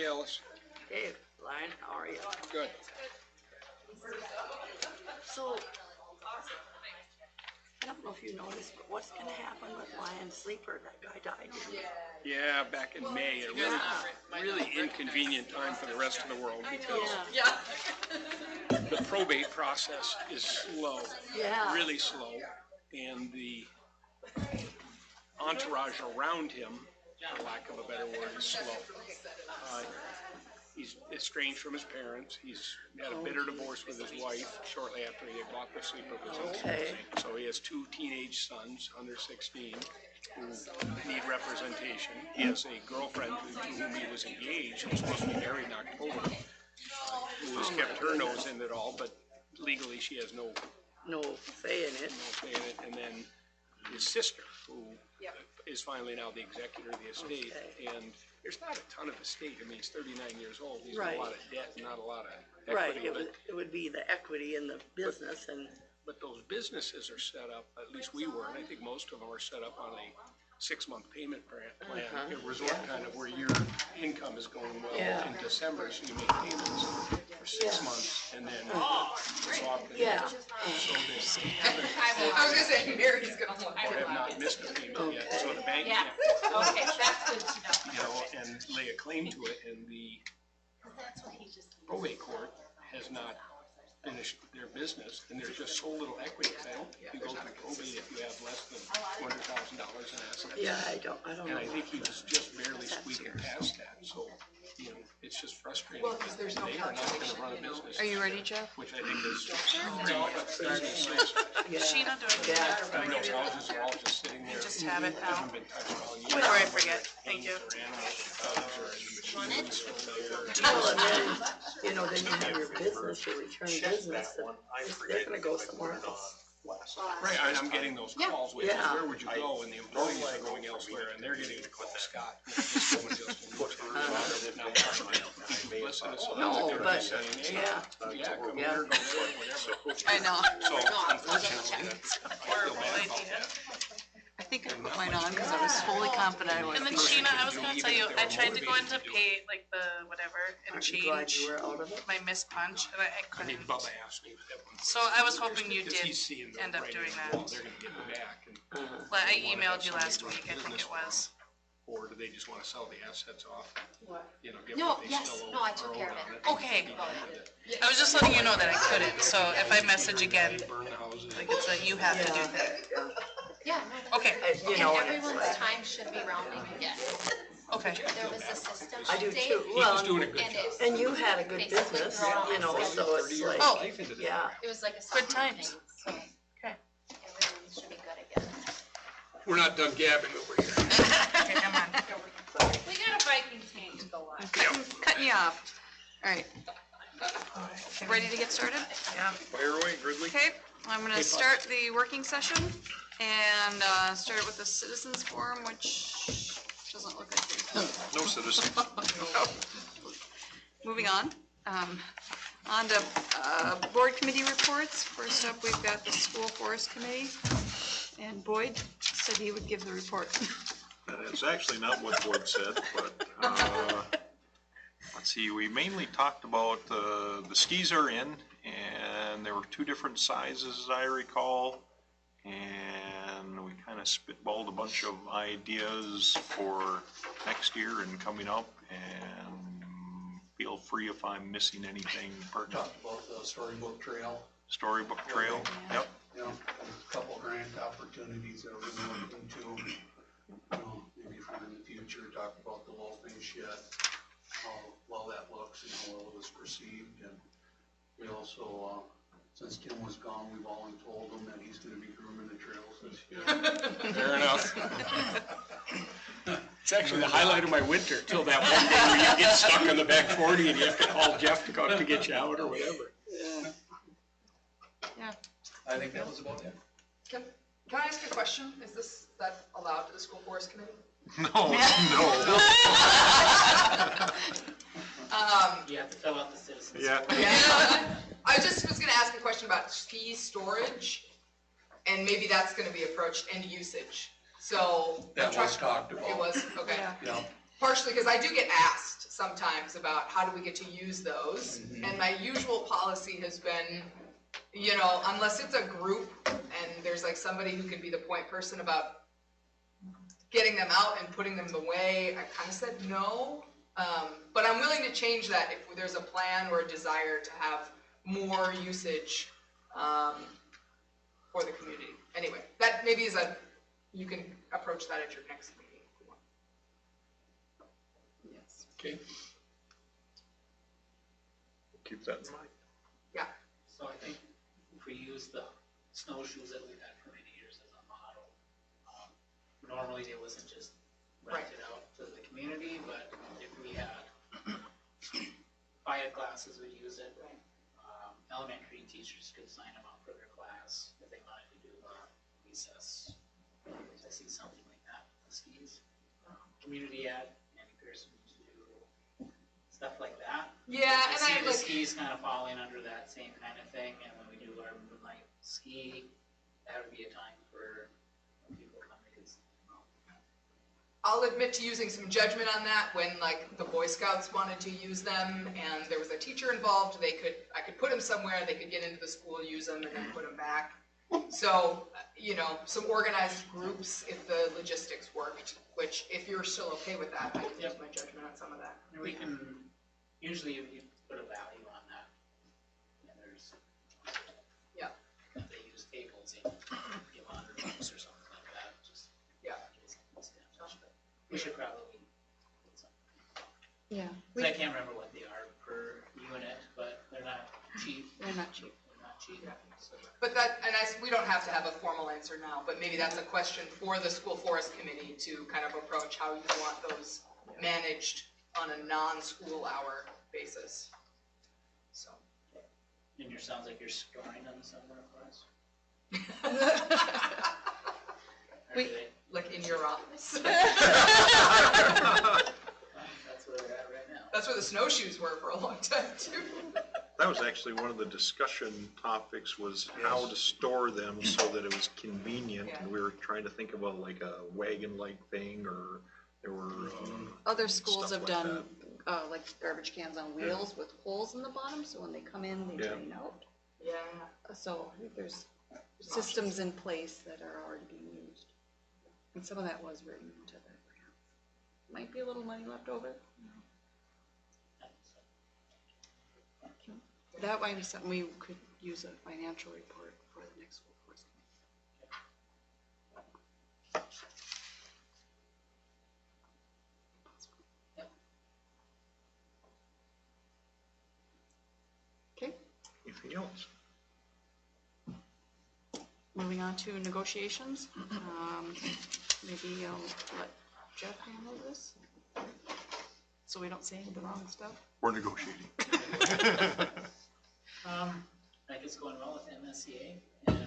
Hey, Alice. Hey, Lion, how are you? Good. So, I don't know if you noticed, but what's gonna happen with Lion Sleeper? That guy died, didn't he? Yeah, back in May, a really inconvenient time for the rest of the world because the probate process is slow, really slow, and the entourage around him, for lack of a better word, is slow. He's estranged from his parents. He's had a bitter divorce with his wife shortly after he had bought the sleeper business. Okay. So he has 2 teenage sons under 16 who need representation. He has a girlfriend to whom he was engaged and supposed to be married in October, who has kept her nose in it all, but legally she has no say in it. And then his sister, who is finally now the executor of the estate, and there's not a ton of estate. I mean, he's 39 years old. He's got a lot of debt, not a lot of equity. Right, it would be the equity in the business But those businesses are set up, at least we were, and I think most of them are set up on a 6-month payment plan, a resort kind of where your income is going well in December, so you make payments for 6 months, and then it's off. So they haven't, I was gonna say, Mary's gonna look. or have not missed a payment yet, so the bank can't, Okay, that's good to know. and lay a claim to it, and the probate court has not finished their business, and there's just so little equity. I don't think you go through probate if you have less than $200,000 in assets. Yeah, I don't And know. I think he was just barely squeaking past that, so, it's just frustrating. Well, 'cause there's no They are not gonna calculation, run a business. Are you ready, Jeff? Which I think is. Business. Sheena doing Yeah. I mean, those houses are all just sitting there. Just have it now. Haven't been touched all year. Before I forget, thank you. Or animals, cows are in the machines still there. Well, and then, then you have your business, your return business, and they're gonna go somewhere else. Right, I'm getting those calls, which is where would you go, and the employees are going elsewhere, and they're getting to call Scott. No, but, Come here, go there, whatever. I know. So unfortunately, I feel bad about that. I think I put mine on because I was fully confident I would. And then Sheena, I was gonna tell you, I tried to go into pay, like the whatever, and aren't you glad change you were out of it? my missed punch, and I I mean, couldn't. Bubba asked me that one. So I was hoping you Because did he's seeing the end up writing doing on the wall, that. they're gonna get me back, and, Well, I emailed you last week, I think it was. or do they just wanna sell the assets off? What? Give No, what they yes, still owe no, I or took owe care of on it. Okay. I was just letting you know that I couldn't, so if I message again, Burn the houses. like it's a, you have to do that. Yeah, no, that's. Okay, And everyone's time should be rounding again. okay. There was a system I do update. too. He was Well, doing a good And job. it, and you had a good Basically, business, throw it all so on it's 30 years like, of life into that. yeah. it was like a Good software times. thing, so Okay. everyone should be good again. We're not done gabbing over here. Okay, I'm on. We got a Viking tank to go on. Cutting you off. All right. Ready to get started? Yeah. Fire away, Grizzly. Okay, I'm gonna start the working session and start it with the citizens forum, which doesn't look like there's No citizens. Moving on. On to board committee reports. First up, we've got the school forest committee. And Boyd said he would give the report. It's actually not what Boyd said, but let's see, we mainly talked about the skis are in, and there were 2 different sizes, as I recall, and we kind of spitballed a bunch of ideas for next year and coming up, and feel free if I'm missing anything pertinent. Talked about the storybook trail. Storybook trail, yep. You know, a couple grant opportunities that we're looking into. Maybe for in the future, talk about the Wolfing shed, how well that looks and how well it was perceived. And we also, since Tim was gone, we've all told him that he's gonna be grooming the trails this year. Fair enough. It's actually the highlight of my winter, till that one day where you get stuck on the back 40 and you have to call Jeff to come to get you out or whatever. Yeah. I think that was about it. Can I ask a question? Is that allowed to the school forest committee? No, no. You have to fill out the citizens. Yeah. I just was gonna ask a question about ski storage, and maybe that's gonna be approached and usage. So. That was talked about. It was, okay. Yeah. Yeah. partially because I do get asked sometimes about how do we get to use those, and my usual policy has been, you know, unless it's a group and there's like somebody who can be the point person about getting them out and putting them away, I kind of said no. But I'm willing to change that if there's a plan or a desire to have more usage for the community. Anyway, that maybe is you can approach that at your next meeting. Yes. Okay. Keep that in mind. So I think if we use the snowshoes that we've had for many years as a model, normally it wasn't just rented out to the community, but if we had bio classes, we'd use it. Elementary teachers could sign them up for their class if they wanted to do recess. I see something like that with the skis. Community ed, Andy Pearson used to do stuff like that. Yeah, I and see I the like, skis kind of falling under that same kind of thing, and when we do our moonlight ski, that would be a time for people to come because, I'll admit to using some judgment on that when like the Boy Scouts wanted to use them and there was a teacher involved, I could put them somewhere, they could get into the school, use them, and then put them back. So, you know, some organized groups if the logistics worked, which if you're still okay with that, I can use my judgment on some of that. and we can, usually you put a value on that. And there's, Yeah. if they use tables, they give $100 or something like that, just. Yeah. We should probably put something. Yeah. 'Cause I can't remember what they are per unit, but they're not cheap. They're not cheap. They're not cheap. Yeah. So, But we don't have to have a formal answer now, but maybe that's a question for the school forest committee to kind of approach how you want those managed on a non-school hour basis. So. and it sounds like you're storing them somewhere for us. Or We- do they- Like in your office. That's where they're at right now. That's where the snowshoes were for a long time too. That was actually one of the discussion topics was how to store them so that it was convenient. Yeah. And we were trying to think about like a wagon-like thing or there were, Other schools stuff have like done, like garbage cans on wheels with holes in the bottom, so when they come in, they Yeah. drain out. Yeah. So I think there's systems in place that are already being used. And some of that was written into the grant. Might be a little money left over. That might be something we could use a financial report for the next school force committee. Okay, anything else? moving on to negotiations. Maybe I'll let Jeff handle this, so we don't say any of the wrong stuff. We're negotiating. I think it's going well with MSCA and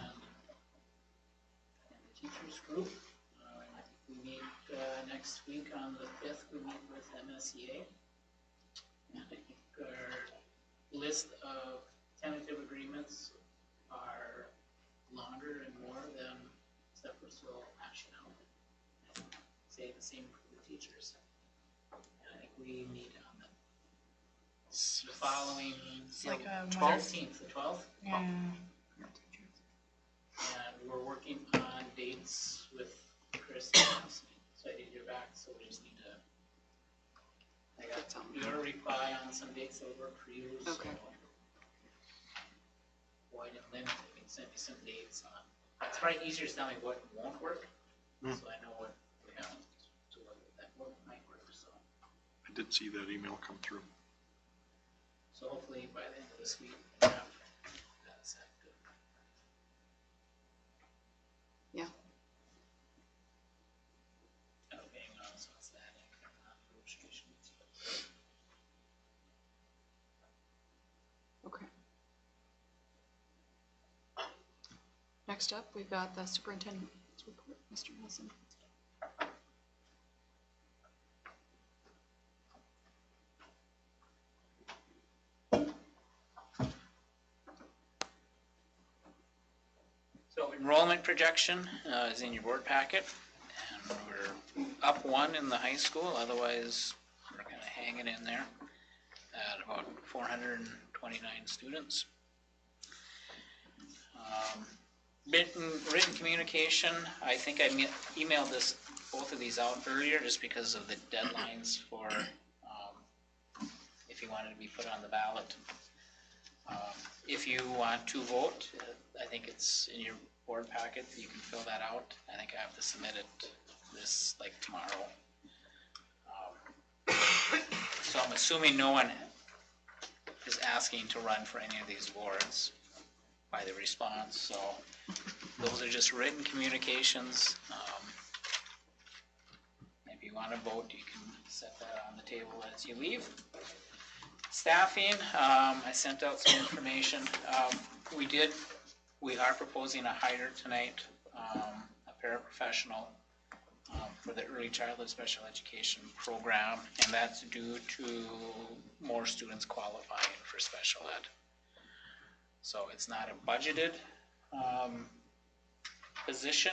the teachers group. We meet next week on the 5th, we meet with MSCA. And I think our list of tentative agreements are longer and more than stuff we're still hashing out. And say the same for the teachers. And I think we meet on the following, like a 13th, the 12th. Yeah. And we're working on dates with Chris and Nancy. So I did hear back, so we just need to, I got your reply on some dates that would work for you, so. Okay. Boyd and Lynn, they can send me some dates on, it's probably easier to tell me what won't work, so I know what we have to work with that might work, so. I did see that email come through. So hopefully by the end of this week, we'll have that set good. Yeah. And being honest, what's that, negotiations. Okay. Next up, we've got the superintendent's report, Mr. Wilson. So enrollment projection is in your board packet, and We're up one in the high school, otherwise we're kind of hanging in there at about 429 students. Written communication, I think I emailed both of these out earlier just because of the deadlines for if you wanted to be put on the ballot. If you want to vote, I think it's in your board packet, you can fill that out. I think I have to submit it this, like, tomorrow. So I'm assuming no one is asking to run for any of these boards by the response, so those are just written communications. If you want to vote, you can set that on the table as you leave. Staffing, I sent out some information. We are proposing a hire tonight, a paraprofessional for the early childhood special education program, and that's due to more students qualifying for special ed. So it's not a budgeted position,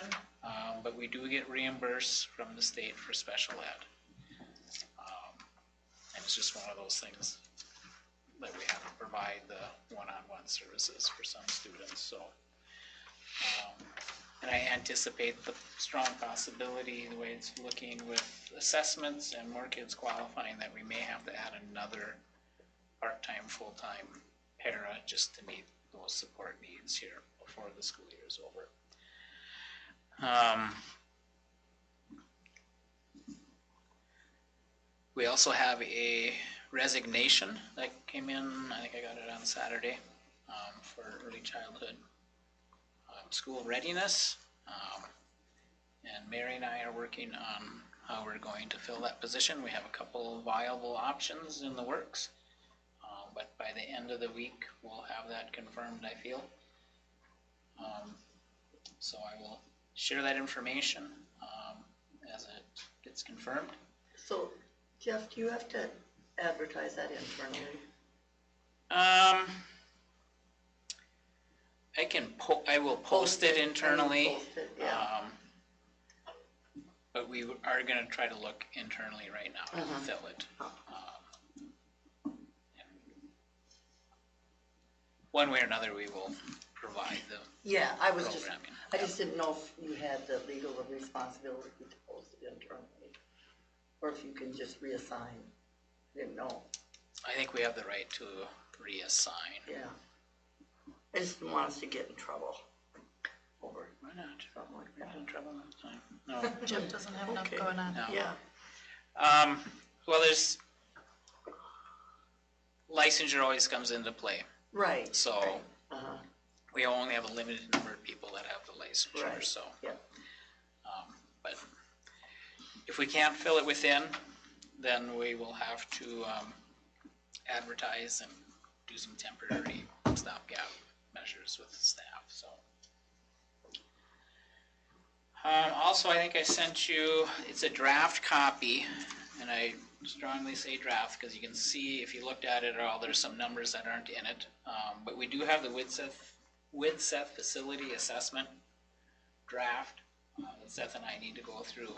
but we do get reimbursed from the state for special ed. And it's just one of those things that we have to provide the one-on-one services for some students, so. And I anticipate the strong possibility, the way it's looking with assessments and more kids qualifying, that we may have to add another part-time, full-time para just to meet those support needs here before the school year is over. We also have a resignation that came in, I think I got it on Saturday, for early childhood school readiness. And Mary and I are working on how we're going to fill that position. We have a couple of viable options in the works, but by the end of the week, we'll have that confirmed, I feel. So I will share that information as it gets confirmed. So, Jeff, do you have to advertise that internally? I will post it internally. Post it, yeah. But we are gonna try to look internally right now to fill it. One way or another, we will provide the Yeah, I just didn't know if you had the legal responsibility to post it internally, or if you can just reassign. Didn't know. I think we have the right to reassign. Yeah. I just didn't want us to get in trouble over Why not? something like We're not in that. trouble all the time. No. Jeff doesn't have enough Okay. going on. No. Yeah, Well, there's, licensure always comes into play. right. So right. Uh-huh, we only have a limited number of people that have the licensure, Right. so. yeah. But if we can't fill it within, then we will have to advertise and do some temporary stopgap measures with staff, so. Also, I think I sent you, it's a draft copy, and I strongly say draft, because you can see, if you looked at it at all, there's some numbers that aren't in it. But we do have the Widseth facility assessment draft that Seth and I need to go through.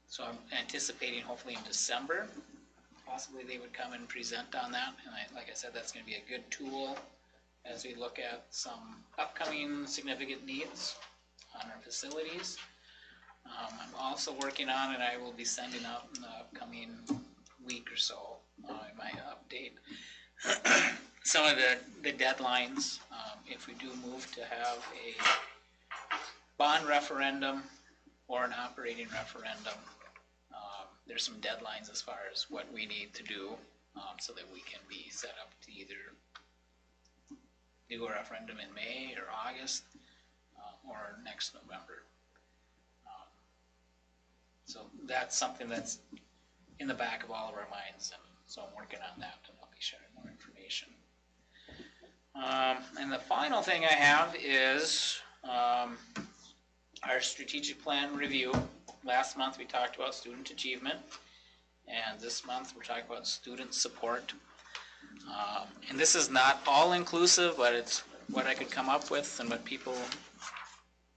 So I'm anticipating hopefully in December, possibly they would come and present on that. And like I said, that's gonna be a good tool as we look at some upcoming significant needs on our facilities. I'm also working on, and I will be sending out in the upcoming week or so, in my update, some of the deadlines. If we do move to have a bond referendum or an operating referendum, there's some deadlines as far as what we need to do so that we can be set up to either do a referendum in May or August or next November. So that's something that's in the back of all of our minds, and so I'm working on that, and I'll be sharing more information. And the final thing I have is our strategic plan review. Last month we talked about student achievement, and this month we're talking about student support. And this is not all inclusive, but it's what I could come up with and what people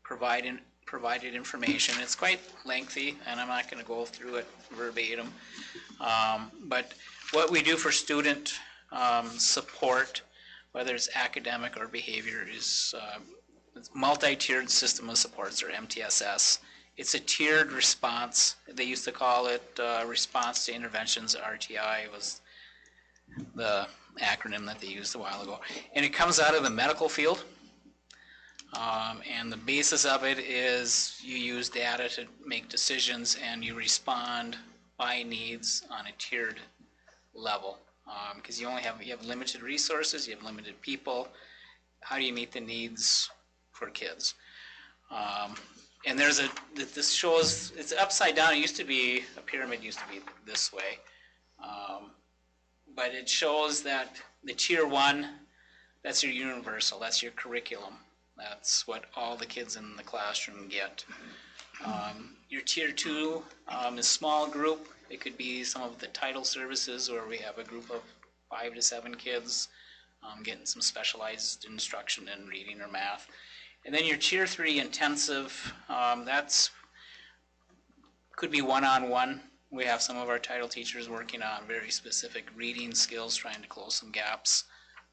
provide provided information. It's quite lengthy, and I'm not going to go through it verbatim. But what we do for student support, whether it's academic or behavior, is it's multi-tiered system of supports, or MTSS. It's a tiered response. They used to call it response to interventions. RTI was the acronym that they used a while ago. And it comes out of the medical field. And the basis of it is you use data to make decisions, and you respond by needs on a tiered level. Because you have limited resources, you have limited people. How do you meet the needs for kids? And this shows, it's upside down. It used to be, a pyramid used to be this way. But it shows that the tier 1, that's your universal, that's your curriculum. That's what all the kids in the classroom get. Your tier 2 is small group. It could be some of the title services, where we have a group of 5 to 7 kids getting some specialized instruction in reading or math. And then your tier 3 intensive, that's could be one-on-one. We have some of our title teachers working on very specific reading skills, trying to close some gaps,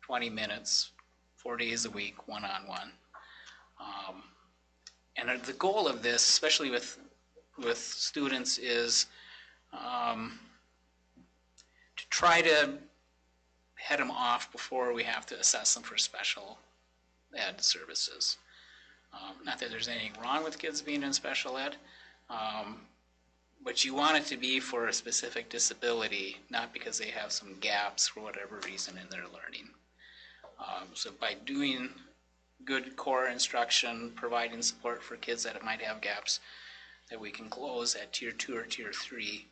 20 minutes, 4 days a week, one-on-one. And the goal of this, especially with students, is to try to head them off before we have to assess them for special ed services. Not that there's anything wrong with kids being in special ed, but you want it to be for a specific disability, not because they have some gaps for whatever reason in their learning. So by doing good core instruction, providing support for kids that might have gaps that we can close at tier 2 or tier 3,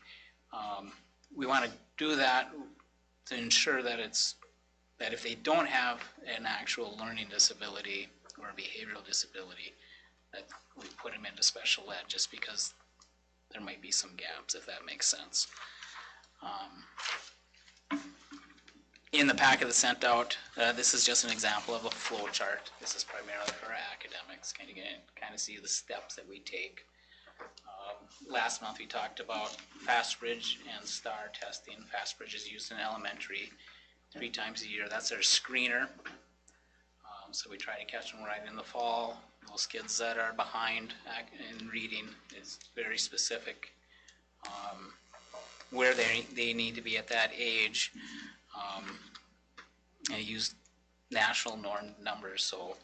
we want to do that to ensure that that if they don't have an actual learning disability or behavioral disability, that we put them into special ed, just because there might be some gaps, if that makes sense. In the packet that's sent out, this is just an example of a flow chart. This is primarily for academics, kind of see the steps that we take. Last month we talked about FastBridge and STAR testing. FastBridge is used in elementary 3 times a year. That's our screener. So we try to catch them right in the fall. Those kids that are behind in reading is very specific where they need to be at that age. And use national norm numbers, so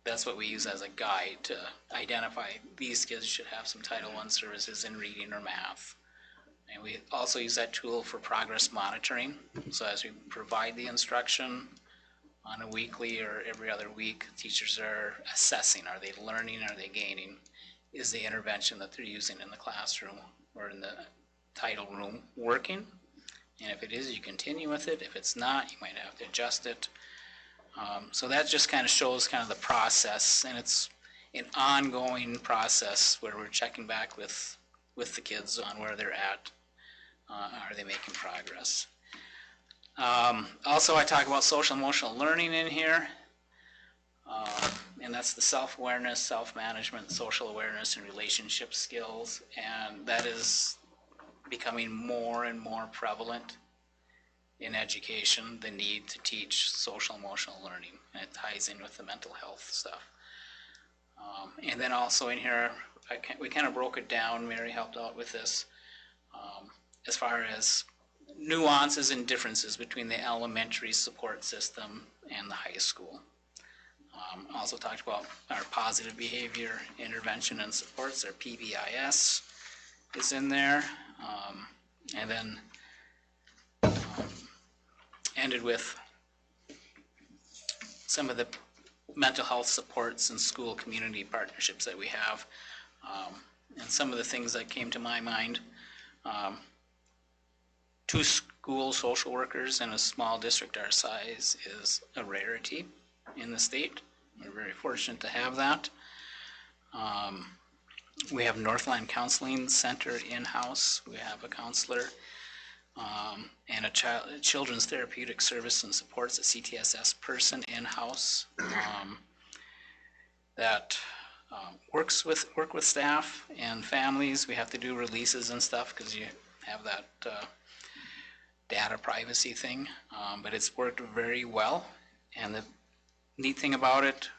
that's what we use as a guide to identify these kids should have some Title I services in reading or math. And we also use that tool for progress monitoring. So as we provide the instruction on a weekly or every other week, teachers are assessing, are they learning, are they gaining? Is the intervention that they're using in the classroom or in the title room working? And if it is, you continue with it. If it's not, you might have to adjust it. So that just kind of shows kind of the process, and it's an ongoing process where we're checking back with the kids on where they're at. Are they making progress? Also, I talk about social emotional learning in here, and that's the self-awareness, self-management, social awareness, and relationship skills, and that is becoming more and more prevalent in education, the need to teach social emotional learning, and it ties in with the mental health stuff. And then also in here, we kind of broke it down. Mary helped out with this as far as nuances and differences between the elementary support system and the high school. Also talked about our positive behavior intervention and supports, our PBIS is in there. And then ended with some of the mental health supports and school community partnerships that we have. And some of the things that came to my mind, 2 school social workers in a small district our size is a rarity in the state. We're very fortunate to have that. We have Northland Counseling Center in-house. We have a counselor and a children's therapeutic service and supports, a CTSS person in-house that work with staff and families. We have to do releases and stuff because you have that data privacy thing, but it's worked very well. And the neat thing about it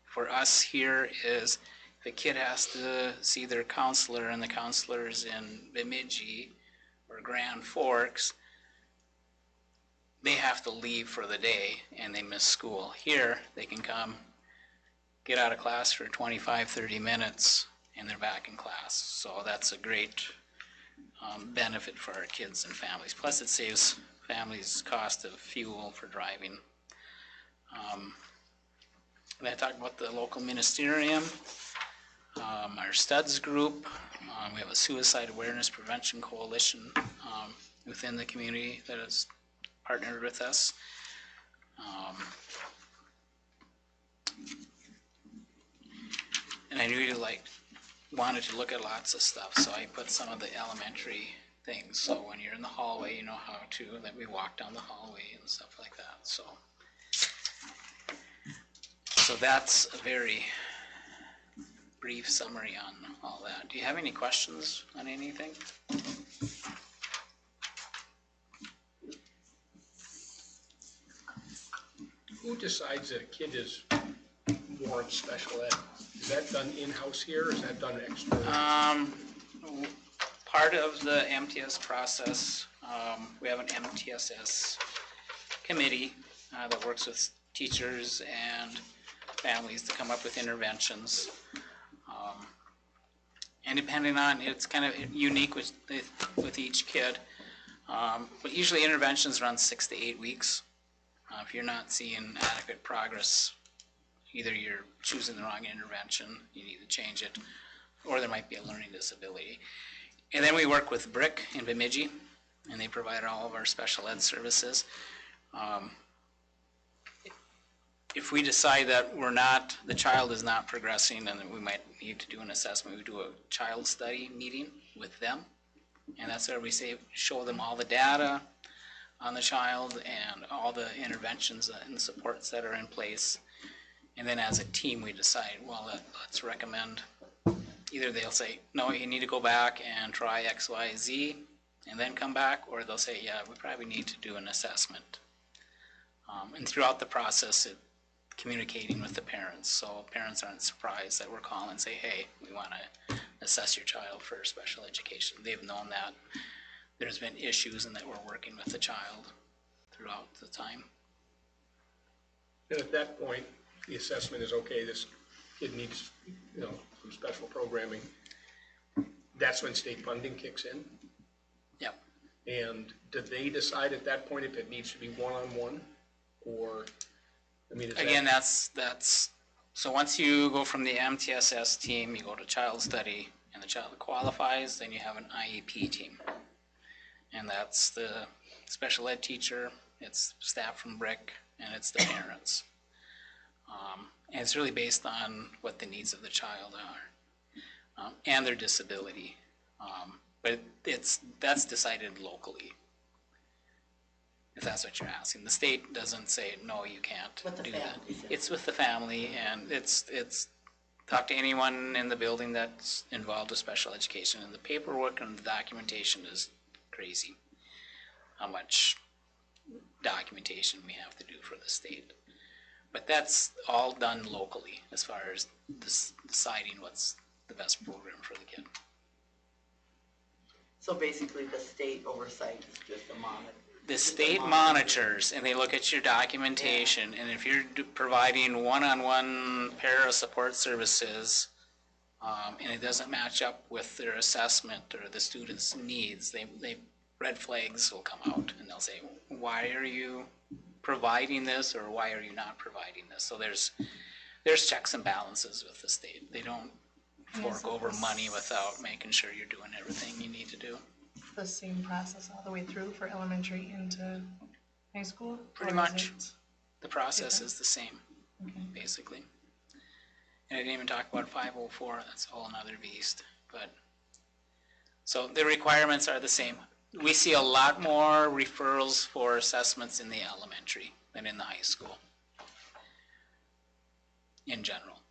for us here is if a kid has to see their counselor and the counselor's in Bemidji or Grand Forks, they have to leave for the day and they miss school. Here, they can come, get out of class for 25, 30 minutes, and they're back in class. So that's a great benefit for our kids and families. Plus, it saves families cost of fuel for driving. And I talked about the local ministerium, our studs group. We have a suicide awareness prevention coalition within the community that has partnered with us. And I really wanted to look at lots of stuff, so I put some of the elementary things. So when you're in the hallway, you know how to, that we walk down the hallway and stuff like that. So that's a very brief summary on all that. Do you have any questions on anything? Who decides that a kid warrants special ed? Is that done in-house here, or is that done externally? Part of the MTS process, we have an MTSS committee that works with teachers and families to come up with interventions. And depending on, it's kind of unique with each kid, but usually interventions run 6 to 8 weeks. If you're not seeing adequate progress, either you're choosing the wrong intervention, you need to change it, or there might be a learning disability. And then we work with BRIC in Bemidji, and they provide all of our special ed services. If we decide that the child is not progressing, and we might need to do an assessment, we do a child study meeting with them. And that's where we show them all the data on the child and all the interventions and supports that are in place. And then as a team, we decide, well, let's recommend, either they'll say, no, you need to go back and try X, Y, Z, and then come back, or they'll say, yeah, we probably need to do an assessment. And throughout the process, communicating with the parents, so parents aren't surprised that we're calling and say, hey, we want to assess your child for special education. They've known that there's been issues and that we're working with the child throughout the time. And at that point, the assessment is, okay, this kid needs, some special programming. That's when state funding kicks in? Yep. And do they decide at that point if it needs to be one-on-one, or, Again, that's, so once you go from the MTSS team, you go to child study, and the child qualifies, then you have an IEP team. And that's the special ed teacher, it's staff from BRIC, and it's the parents. And it's really based on what the needs of the child are, and their disability. But that's decided locally, if that's what you're asking. The state doesn't say, no, you can't do that. It's with the family, and it's talk to anyone in the building that's involved with special education, and the paperwork and the documentation is crazy, how much documentation we have to do for the state. But that's all done locally as far as deciding what's the best program for the kid. So basically, the state oversight is just a monitor. The state monitors, and they look at your documentation, and if you're providing one-on-one para support services, and it doesn't match up with their assessment or the student's needs, red flags will come out, and they'll say, why are you providing this, or why are you not providing this? So there's checks and balances with the state. They don't fork over money without making sure you're doing everything you need to do. The same process all the way through for elementary into high school? Pretty much. The process is the same, basically. And I didn't even talk about 504, that's a whole another beast. But so the requirements are the same. We see a lot more referrals for assessments in the elementary than in the high school, in general.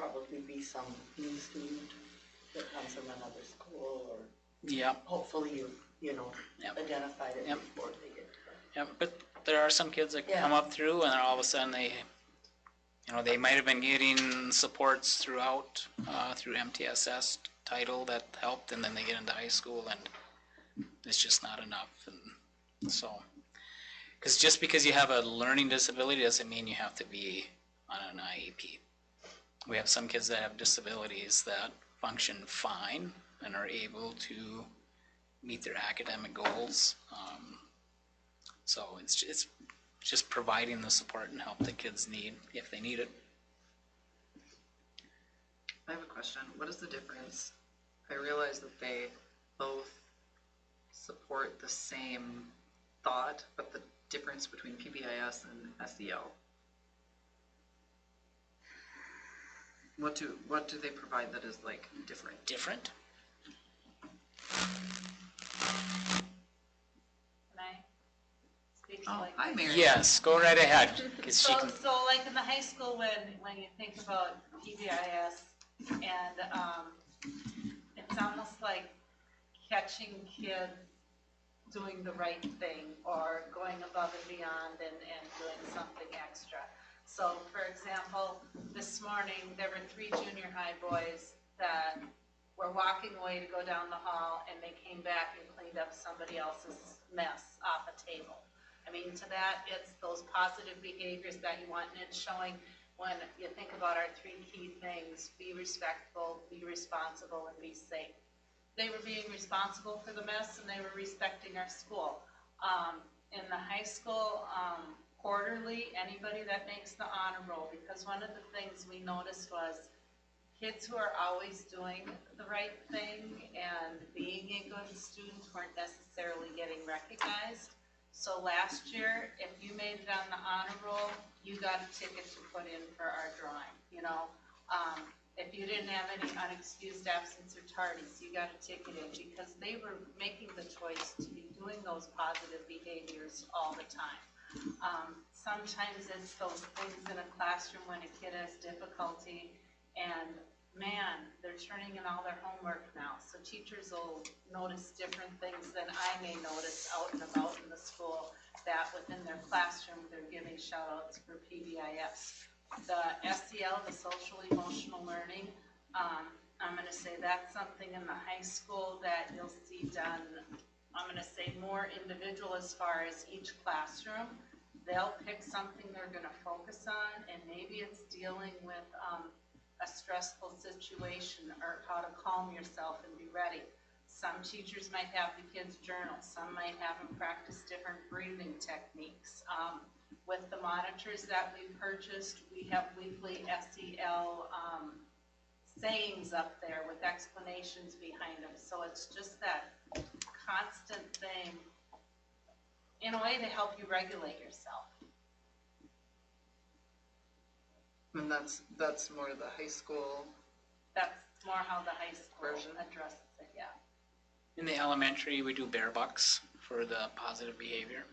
probably be some new student that comes from another school, or Yep, hopefully you know, Yep. identified it Yep. before they get there. yep, but there are some kids that Yeah. come up through and then all of a sudden they might have been getting supports throughout, through MTSS title that helped, and then they get into high school and it's just not enough, and so. Because just because you have a learning disability doesn't mean you have to be on an IEP. We have some kids that have disabilities that function fine and are able to meet their academic goals. So it's just providing the support and help that kids need if they need it. I have a question. What is the difference? I realize that they both support the same thought, but the difference between PBIS and SEL? What do they provide that is like different? Different? Can I speak to Oh, like? hi Mary. Yes, go right ahead, 'cause she So, can, so like in the high school, when you think about PBIS, and, it's almost like catching kids doing the right thing, or going above and beyond and doing something extra. So, for example, this morning, there were 3 junior high boys that were walking away to go down the hall, and they came back and cleaned up somebody else's mess off a table. I mean, to that, it's those positive behaviors that you want, and it's showing when you think about our 3 key things: be respectful, be responsible, and be safe. They were being responsible for the mess, and they were respecting our school. In the high school, quarterly, anybody that makes the honor roll, because one of the things we noticed was kids who are always doing the right thing and being a good student weren't necessarily getting recognized. So last year, if you made it on the honor roll, you got a ticket to put in for our drawing, you know. If you didn't have any unexcused absence or tardies, you got a ticket in, because they were making the choice to be doing those positive behaviors all the time. Sometimes it's those things in a classroom when a kid has difficulty, and man, they're turning in all their homework now. So teachers will notice different things than I may notice out and about in the school, that within their classroom, they're giving shout outs for PBIS. The SEL, the social emotional learning, I'm gonna say that's something in the high school that you'll see done, I'm gonna say more individual as far as each classroom. They'll pick something they're gonna focus on, and maybe it's dealing with a stressful situation, or how to calm yourself and be ready. Some teachers might have the kids journal, some might have them practice different breathing techniques. With the monitors that we purchased, we have weekly SEL sayings up there with explanations behind them. So it's just that constant thing, in a way, to help you regulate yourself. And that's more the high school. That's more how the high school Version. addresses it, yeah. in the elementary, we do bear bucks for the positive behavior.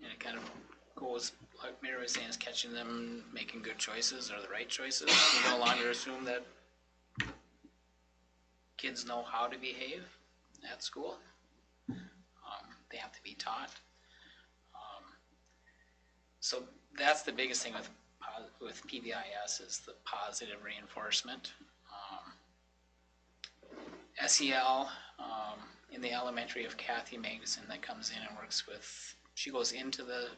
And it kind of goes, like Mary was saying, is catching them making good choices or the right choices. We no longer assume that kids know how to behave at school. They have to be taught. So that's the biggest thing with PBIS, is the positive reinforcement. SEL, in the elementary, of Kathy Magnuson that comes in and works with, she goes into the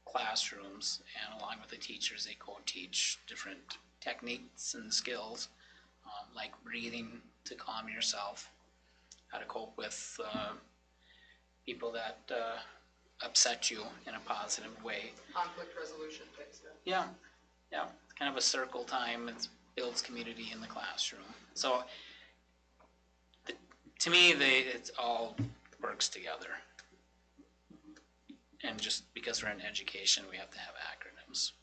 classrooms, and along with the teachers, they co-teach different techniques and skills, like breathing to calm yourself, how to cope with people that upset you in a positive way. Conflict resolution type stuff. Yeah, kind of a circle time. It builds community in the classroom. So, to me, it all works together. And just because we're in education, we have to have acronyms.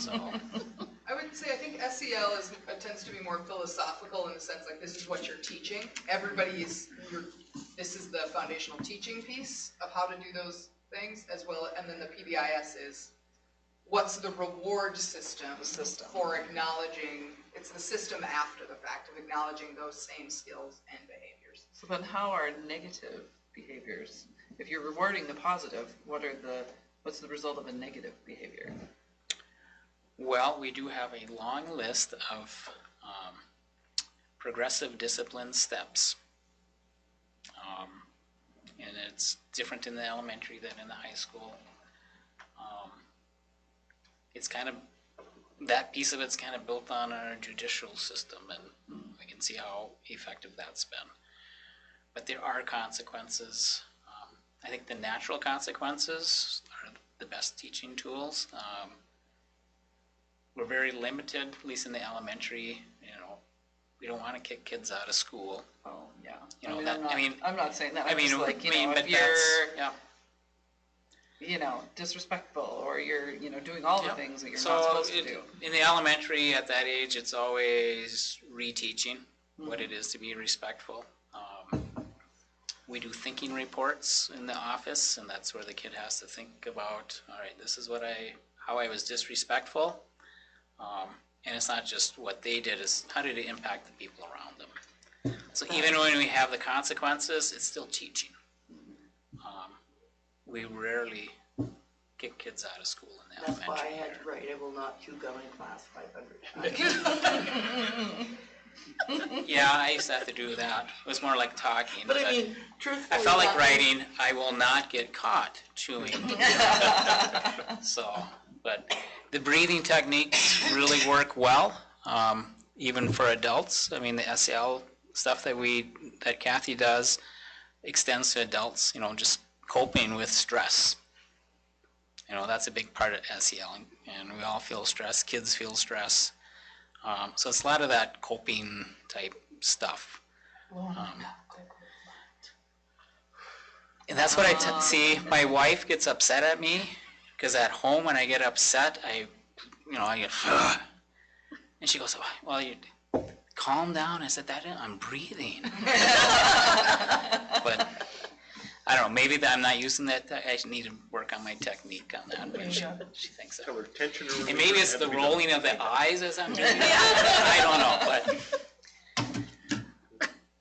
So, I would say, I think SEL tends to be more philosophical in the sense, like, this is what you're teaching. This is the foundational teaching piece of how to do those things as well, and then the PBIS is what's the reward system for acknowledging, it's the system after the fact of acknowledging those same skills and behaviors. So then how are negative behaviors, if you're rewarding the positive, what's the result of a negative behavior? Well, we do have a long list of progressive discipline steps. And it's different in the elementary than in the high school. It's kind of, that piece of it's kind of built on our judicial system, and we can see how effective that's been. But there are consequences. I think the natural consequences are the best teaching tools. We're very limited, at least in the elementary, we don't want to kick kids out of school. Oh, yeah. I'm not saying that. I'm if you're, disrespectful, or you're, doing all the things that you're so not supposed to do. In the elementary, at that age, it's always reteaching what it is to be respectful. We do thinking reports in the office, and that's where the kid has to think about, all right, this is how I was disrespectful. And it's not just what they did, it's how did it impact the people around them. So even when we have the consequences, it's still teaching. We rarely kick kids out of school in the elementary. That's why I had to write, I will not chew gum in class 500 times. Yeah, I used to have to do that. It was more like talking. But I mean, truthfully. I felt like writing, I will not get caught chewing. But the breathing techniques really work well, even for adults. I mean, the SEL stuff that Kathy does extends to adults, just coping with stress. That's a big part of SEL, and we all feel stress, kids feel stress. So it's a lot of that coping type stuff. And that's what I see. My wife gets upset at me, because at home when I get upset, I get, ugh. And she goes, well, you calm down. I said, I'm breathing. But I don't know, maybe I'm not using that. I need to work on my technique on that, but she thinks so. And maybe it's the rolling of the eyes as I'm doing it. I don't know, but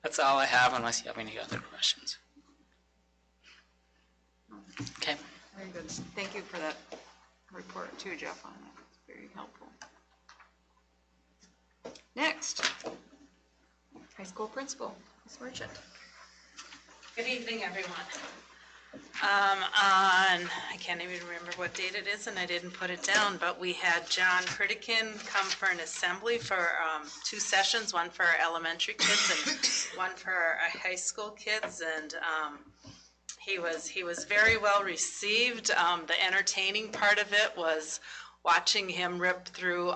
that's all I have unless you have any other questions. Okay. Very good. Thank you for that report too, Jeff, on that. It's very helpful. Next, high school principal, Ms. Merchant. Good evening, everyone. I can't even remember what date it is, and I didn't put it down, but we had John Pritikin come for an assembly for 2 sessions, one for our elementary kids and one for our high school kids, and he was very well received. The entertaining part of it was watching him rip through,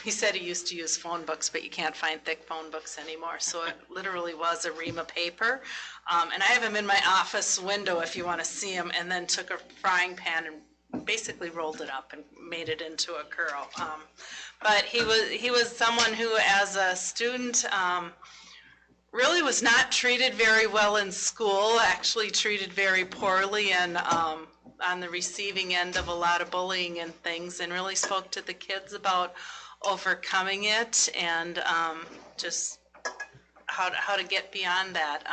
he said he used to use phone books, but you can't find thick phone books anymore. So it literally was a ream of paper. And I have him in my office window if you want to see him, and then took a frying pan and basically rolled it up and made it into a curl. But he was someone who, as a student, really was not treated very well in school, actually treated very poorly, and on the receiving end of a lot of bullying and things, and really spoke to the kids about overcoming it and just how to get beyond that,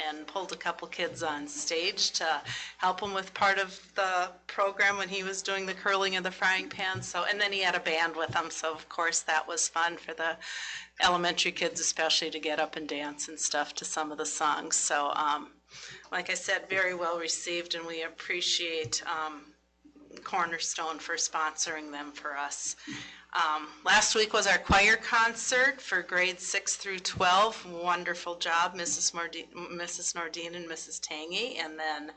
and pulled a couple kids on stage to help him with part of the program when he was doing the curling of the frying pan. So, and then he had a band with him, so of course that was fun for the elementary kids especially, to get up and dance and stuff to some of the songs. So like I said, very well received, and we appreciate Cornerstone for sponsoring them for us. Last week was our choir concert for grades 6 through 12. Wonderful job, Mrs. Nordine and Mrs. Tangy. And then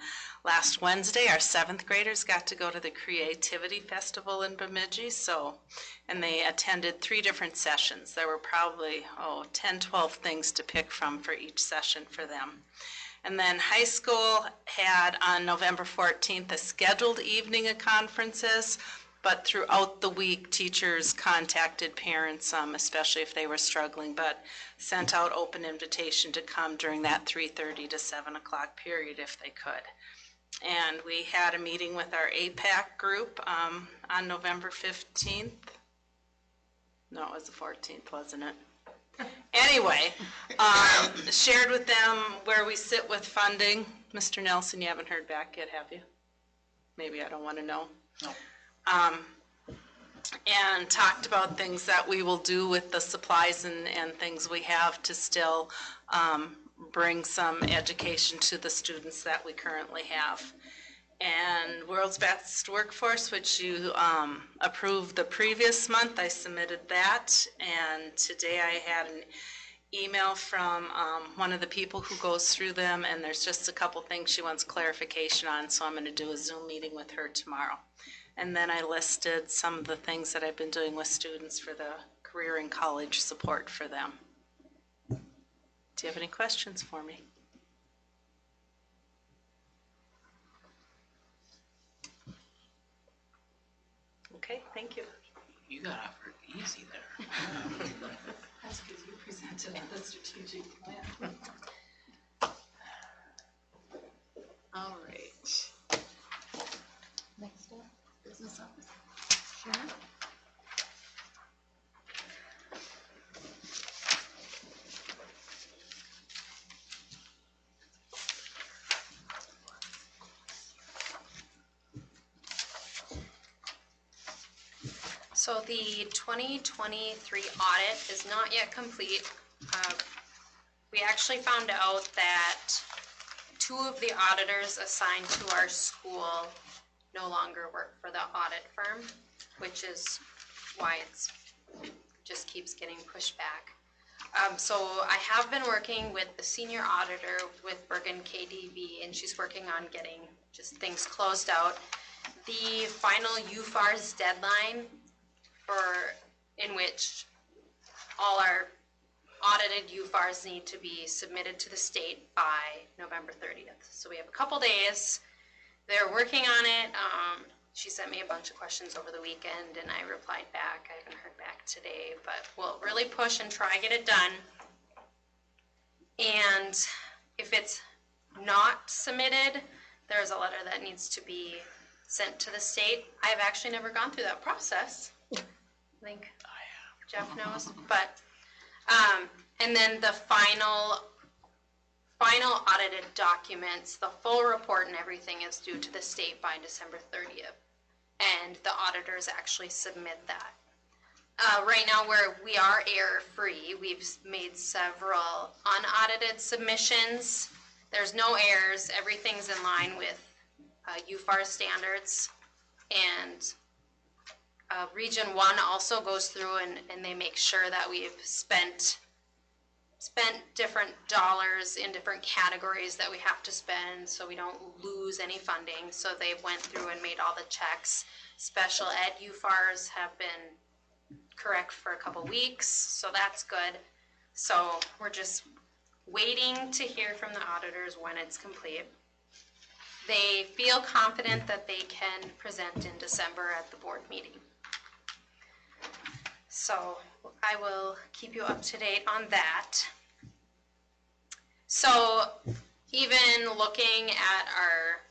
last Wednesday, our 7th graders got to go to the Creativity Festival in Bemidji. And they attended 3 different sessions. There were probably 10, 12 things to pick from for each session for them. And then high school had on November 14th a scheduled evening of conferences, but throughout the week teachers contacted parents, especially if they were struggling, but sent out open invitation to come during that 3:30 to 7 o'clock period if they could. And we had a meeting with our APAC group on November 15th. No, it was the 14th, wasn't it? Anyway, shared with them where we sit with funding. Mr. Nelson, you haven't heard back yet, have you? Maybe I don't want to know. No. And talked about things that we will do with the supplies and things we have to still bring some education to the students that we currently have. And World's Best Workforce, which you approved the previous month, I submitted that. And today I had an email from one of the people who goes through them, and there's just a couple things she wants clarification on, so I'm going to do a Zoom meeting with her tomorrow. And then I listed some of the things that I've been doing with students for the career and college support for them. Do you have any questions for me? Okay, thank you. You got off easy there. That's because you presented on the strategic plan. All right. Next up, business office. So the 2023 audit is not yet complete. We actually found out that 2 of the auditors assigned to our school no longer work for the audit firm, which is why it's just keeps getting pushed back. So I have been working with the senior auditor with Bergen KDV, and she's working on getting just things closed out. The final UFARS deadline in which all our audited UFARs need to be submitted to the state by November 30th. So we have a couple days. They're working on it. She sent me a bunch of questions over the weekend and I replied back. I haven't heard back today, but we'll really push and try to get it done. And if it's not submitted, there's a letter that needs to be sent to the state. I've actually never gone through that process. I think Jeff knows, but and then the final audited documents, the full report and everything is due to the state by December 30th, and the auditors actually submit that. Right now, where we are error-free, we've made several unaudited submissions. There's no errors. Everything's in line with UFAR standards, and Region 1 also goes through and they make sure that we've spent different dollars in different categories that we have to spend so we don't lose any funding. So they went through and made all the checks. Special ed UFARs have been correct for a couple weeks, so that's good. So we're just waiting to hear from the auditors when it's complete. They feel confident that they can present in December at the board meeting. So I will keep you up to date on that. So even looking at our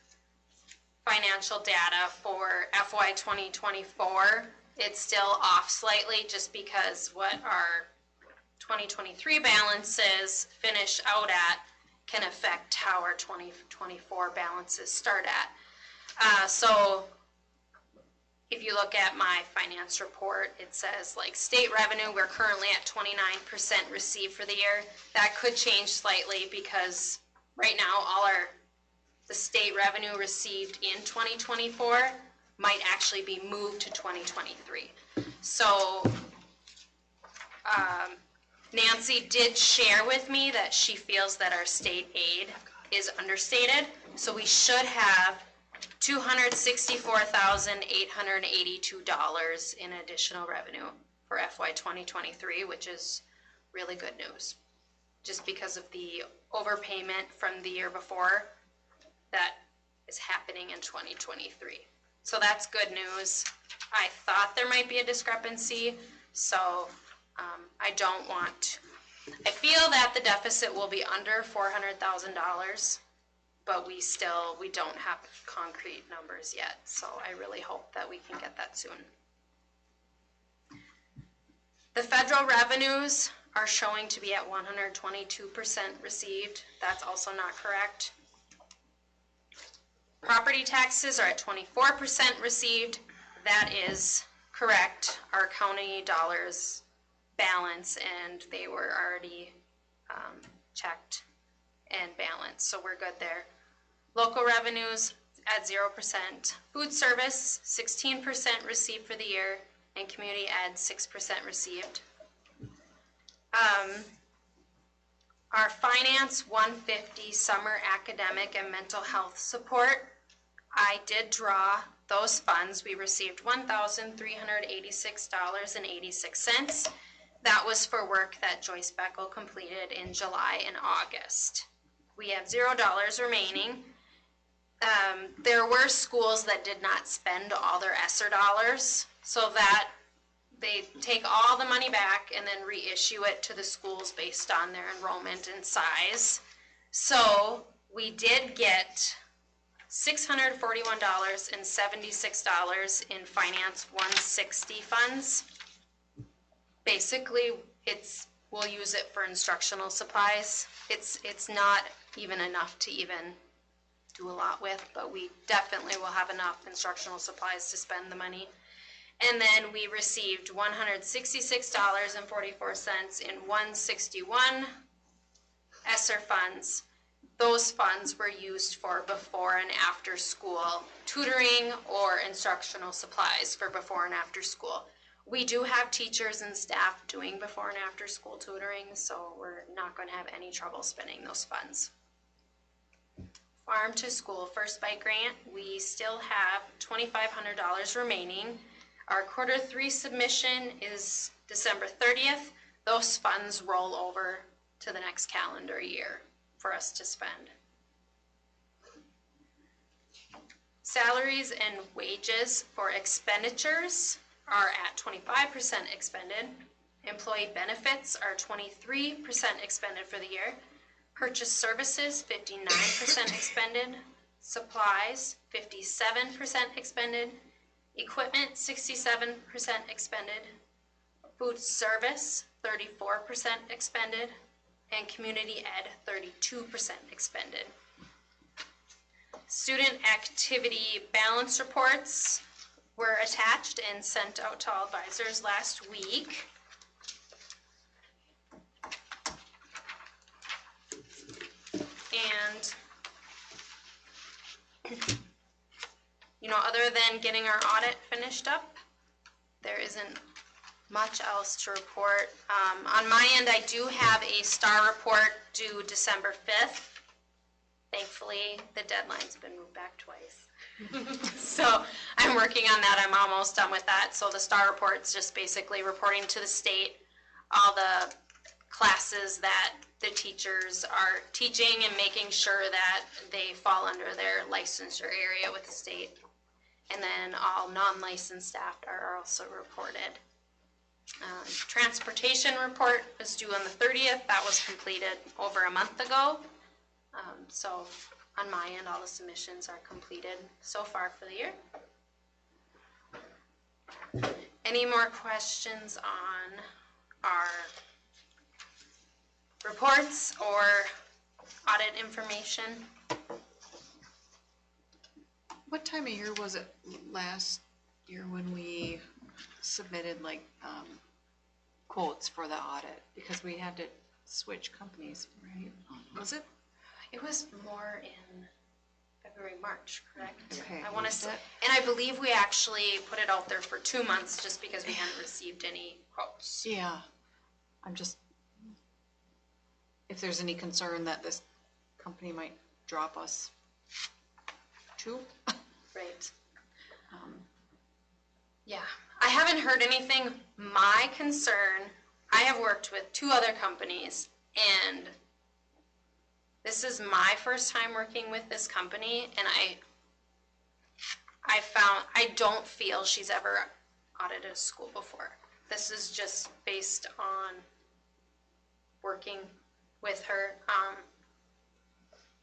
financial data for FY 2024, it's still off slightly just because what our 2023 balances finish out at can affect how our 2024 balances start at. So if you look at my finance report, it says like state revenue, we're currently at 29% received for the year. That could change slightly because right now the state revenue received in 2024 might actually be moved to 2023. So Nancy did share with me that she feels that our state aid is understated. So we should have $264,882 in additional revenue for FY 2023, which is really good news. Just because of the overpayment from the year before that is happening in 2023. So that's good news. I thought there might be a discrepancy, so I feel that the deficit will be under $400,000. but we don't have concrete numbers yet, so I really hope that we can get that soon. The federal revenues are showing to be at 122% received. That's also not correct. Property taxes are at 24% received. That is correct. Our county dollars balance, and they were already checked and balanced, so we're good there. Local revenues at 0%. Food service, 16% received for the year, and community ed, 6% received. Our finance 150 summer academic and mental health support, I did draw those funds. We received $1,386.86. That was for work that Joyce Beckel completed in July and August. We have $0 remaining. There were schools that did not spend all their ESSER dollars, so that they take all the money back and then reissue it to the schools based on their enrollment and size. So we did get $641.76 in Finance 160 funds. Basically, we'll use it for instructional supplies. It's not even enough to even do a lot with, but we definitely will have enough instructional supplies to spend the money. And then we received $166.44 in 161 ESSER funds. Those funds were used for before and after school tutoring or instructional supplies for before and after school. We do have teachers and staff doing before and after school tutoring, so we're not going to have any trouble spending those funds. Farm to School First Bite Grant, we still have $2,500 remaining. Our quarter 3 submission is December 30th. Those funds roll over to the next calendar year for us to spend. Salaries and wages for expenditures are at 25% expended. Employee benefits are 23% expended for the year. Purchase services, 59% expended. Supplies, 57% expended. Equipment, 67% expended. Food service, 34% expended. And community ed, 32% expended. Student activity balance reports were attached and sent out to all advisors last week. And, you know, other than getting our audit finished up, there isn't much else to report. On my end, I do have a STAR report due December 5th. Thankfully, the deadline's been moved back twice. So I'm working on that. I'm almost done with that. So the STAR report's just basically reporting to the state all the classes that the teachers are teaching and making sure that they fall under their licensure area with the state. And then all non-licensed staff are also reported. Transportation report was due on the 30th. That was completed over a month ago. So on my end, all the submissions are completed so far for the year. Any more questions on our reports or audit information? What time of year was it last year when we submitted like quotes for the audit? Because we had to switch companies, right? Was it? It was more in February, March, correct? Okay. I want to say, and I believe we actually put it out there for 2 months just because we hadn't received any quotes. Yeah. I'm just, if there's any concern that this company might drop us too. Right. Yeah, I haven't heard anything. My concern, I have worked with 2 other companies, and this is my first time working with this company, and I don't feel she's ever audited a school before. This is just based on working with her.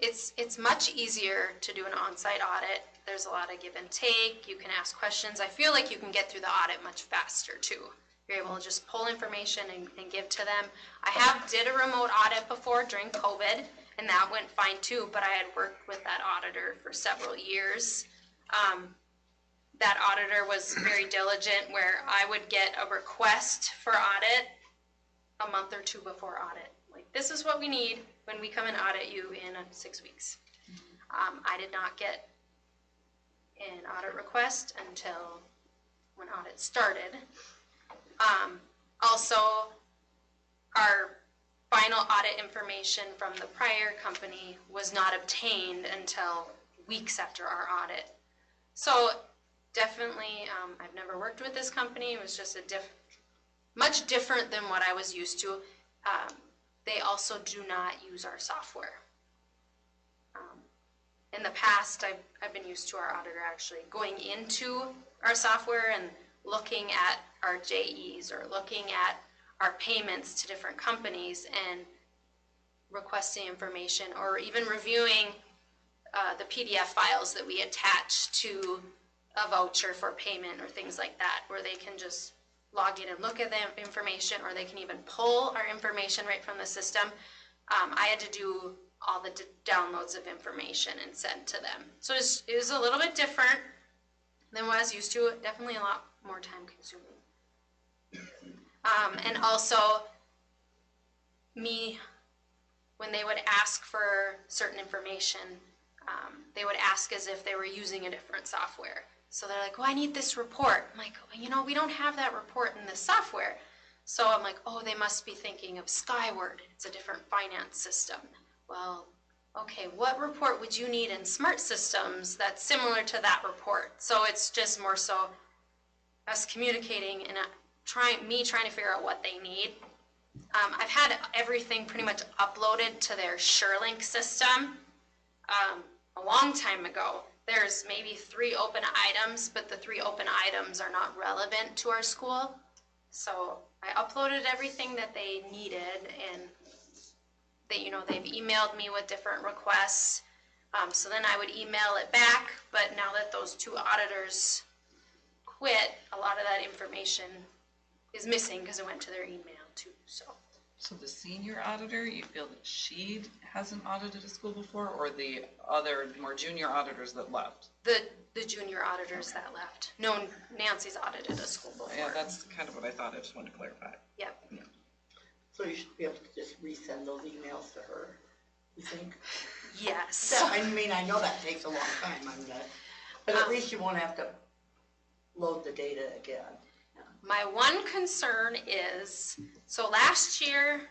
It's much easier to do an on-site audit. There's a lot of give and take. You can ask questions. I feel like you can get through the audit much faster too. You're able to just pull information and give to them. I did a remote audit before during COVID, and that went fine too, but I had worked with that auditor for several years. That auditor was very diligent, where I would get a request for audit a month or two before audit. Like, this is what we need when we come and audit you in 6 weeks. I did not get an audit request until when audit started. Also, our final audit information from the prior company was not obtained until weeks after our audit. So definitely, I've never worked with this company. It was just much different than what I was used to. They also do not use our software. In the past, I've been used to our auditor actually going into our software and looking at our JEs or looking at our payments to different companies and requesting information, or even reviewing the PDF files that we attach to a voucher for payment or things like that, where they can just log in and look at the information, or they can even pull our information right from the system. I had to do all the downloads of information and send to them. So it was a little bit different than what I was used to. Definitely a lot more time consuming. And also, when they would ask for certain information, they would ask as if they were using a different software. So they're like, oh, I need this report. I'm like, we don't have that report in this software. So I'm like, oh, they must be thinking of Skyward. It's a different finance system. Well, okay, what report would you need in Smart Systems that's similar to that report? So it's just more so us communicating and trying to figure out what they need. I've had everything pretty much uploaded to their SureLink system a long time ago. There's maybe 3 open items, but the 3 open items are not relevant to our school. So I uploaded everything that they needed, and they've emailed me with different requests. So then I would email it back, but now that those 2 auditors quit, a lot of that information is missing because it went to their email too. So the senior auditor, you feel that she hasn't audited a school before, or the other more junior auditors that left? The junior auditors that left. No, Nancy's audited a school before. Yeah, that's kind of what I thought. I just wanted to clarify. Yep. Yeah. So you should be able to just resend those emails to her, you think? Yes. Yeah, I mean, I know that takes a long time, but at least you won't have to load the data again. My one concern is, so last year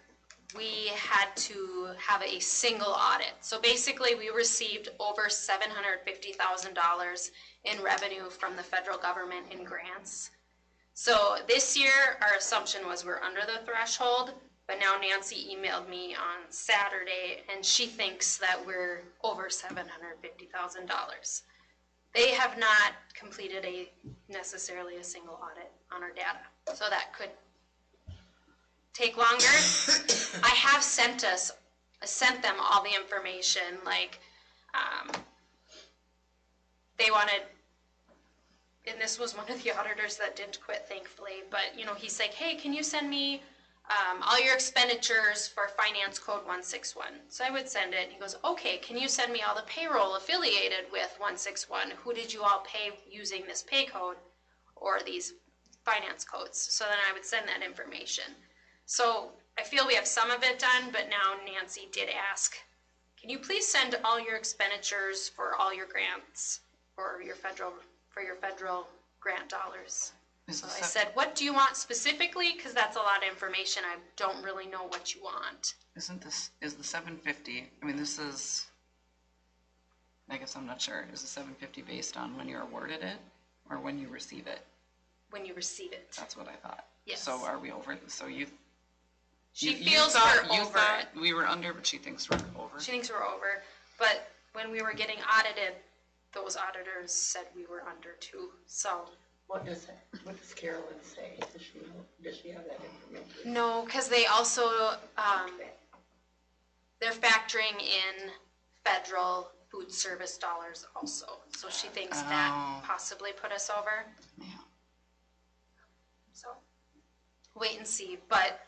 we had to have a single audit. So basically we received over $750,000 in revenue from the federal government in grants. So this year our assumption was we're under the threshold, but now Nancy emailed me on Saturday and she thinks that we're over $750,000. They have not completed necessarily a single audit on our data, so that could take longer. I have sent them all the information, like they wanted, and this was one of the auditors that didn't quit, thankfully, but he's like, hey, can you send me all your expenditures for finance code 161. So I would send it. He goes, okay, can you send me all the payroll affiliated with 161? Who did you all pay using this pay code or these finance codes? So then I would send that information. So I feel we have some of it done, but now Nancy did ask, can you please send all your expenditures for all your grants or your federal grant dollars? So I said, what do you want specifically? Because that's a lot of information. I don't really know what you want. Is the 750, I mean, I guess I'm not sure. Is the 750 based on when you're awarded it or when you receive it? When you receive it. That's what I thought. Yes. So are we over? So She feels we're over it. We were under, but she thinks we're over. She thinks we're over. But when we were getting audited, those auditors said we were under too. So. What does Carolyn say? Does she have that information? No, because they also, they're factoring in federal food service dollars also. So she thinks that possibly put us over. Yeah. So, wait and see, but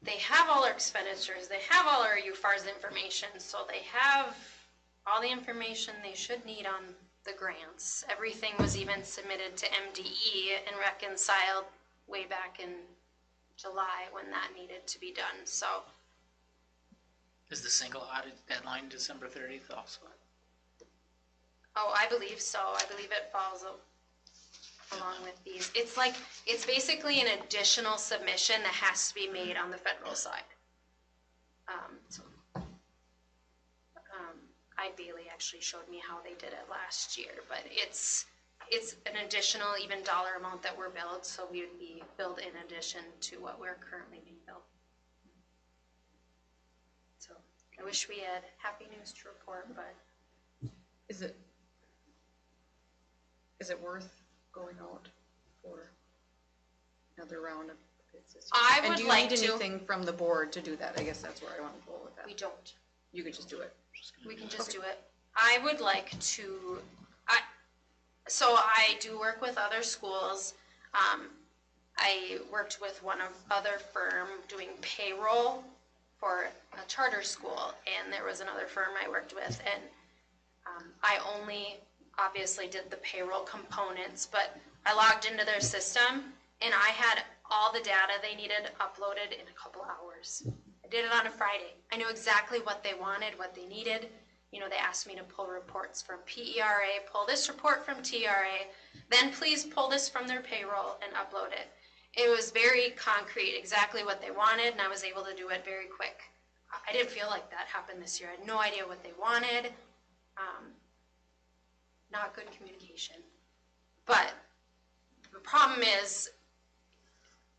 they have all our expenditures, they have all our UFAR's information, so they have all the information they should need on the grants. Everything was even submitted to MDE and reconciled way back in July when that needed to be done, so. Is the single audit deadline December 30th also? Oh, I believe so. I believe it falls along with these. It's basically an additional submission that has to be made on the federal side. Bailey actually showed me how they did it last year, but it's an additional even dollar amount that we're billed, so we would be billed in addition to what we're currently being billed. So I wish we had happy news to report, but. Is it worth going out for another round of bids this year? I would like And do you need anything from the board to do that? I guess that's where I want to go with that. We don't. You could just do it. We can just do it. I would like to, so I do work with other schools. I worked with one other firm doing payroll for a charter school, and there was another firm I worked with, and I only obviously did the payroll components, but I logged into their system and I had all the data they needed uploaded in a couple hours. I did it on a Friday. I knew exactly what they wanted, what they needed. You know, they asked me to pull reports from PERA, pull this report from TRA, then please pull this from their payroll and upload it. It was very concrete, exactly what they wanted, and I was able to do it very quick. I didn't feel like that happened this year. I had no idea what they wanted. Not good communication. But the problem is,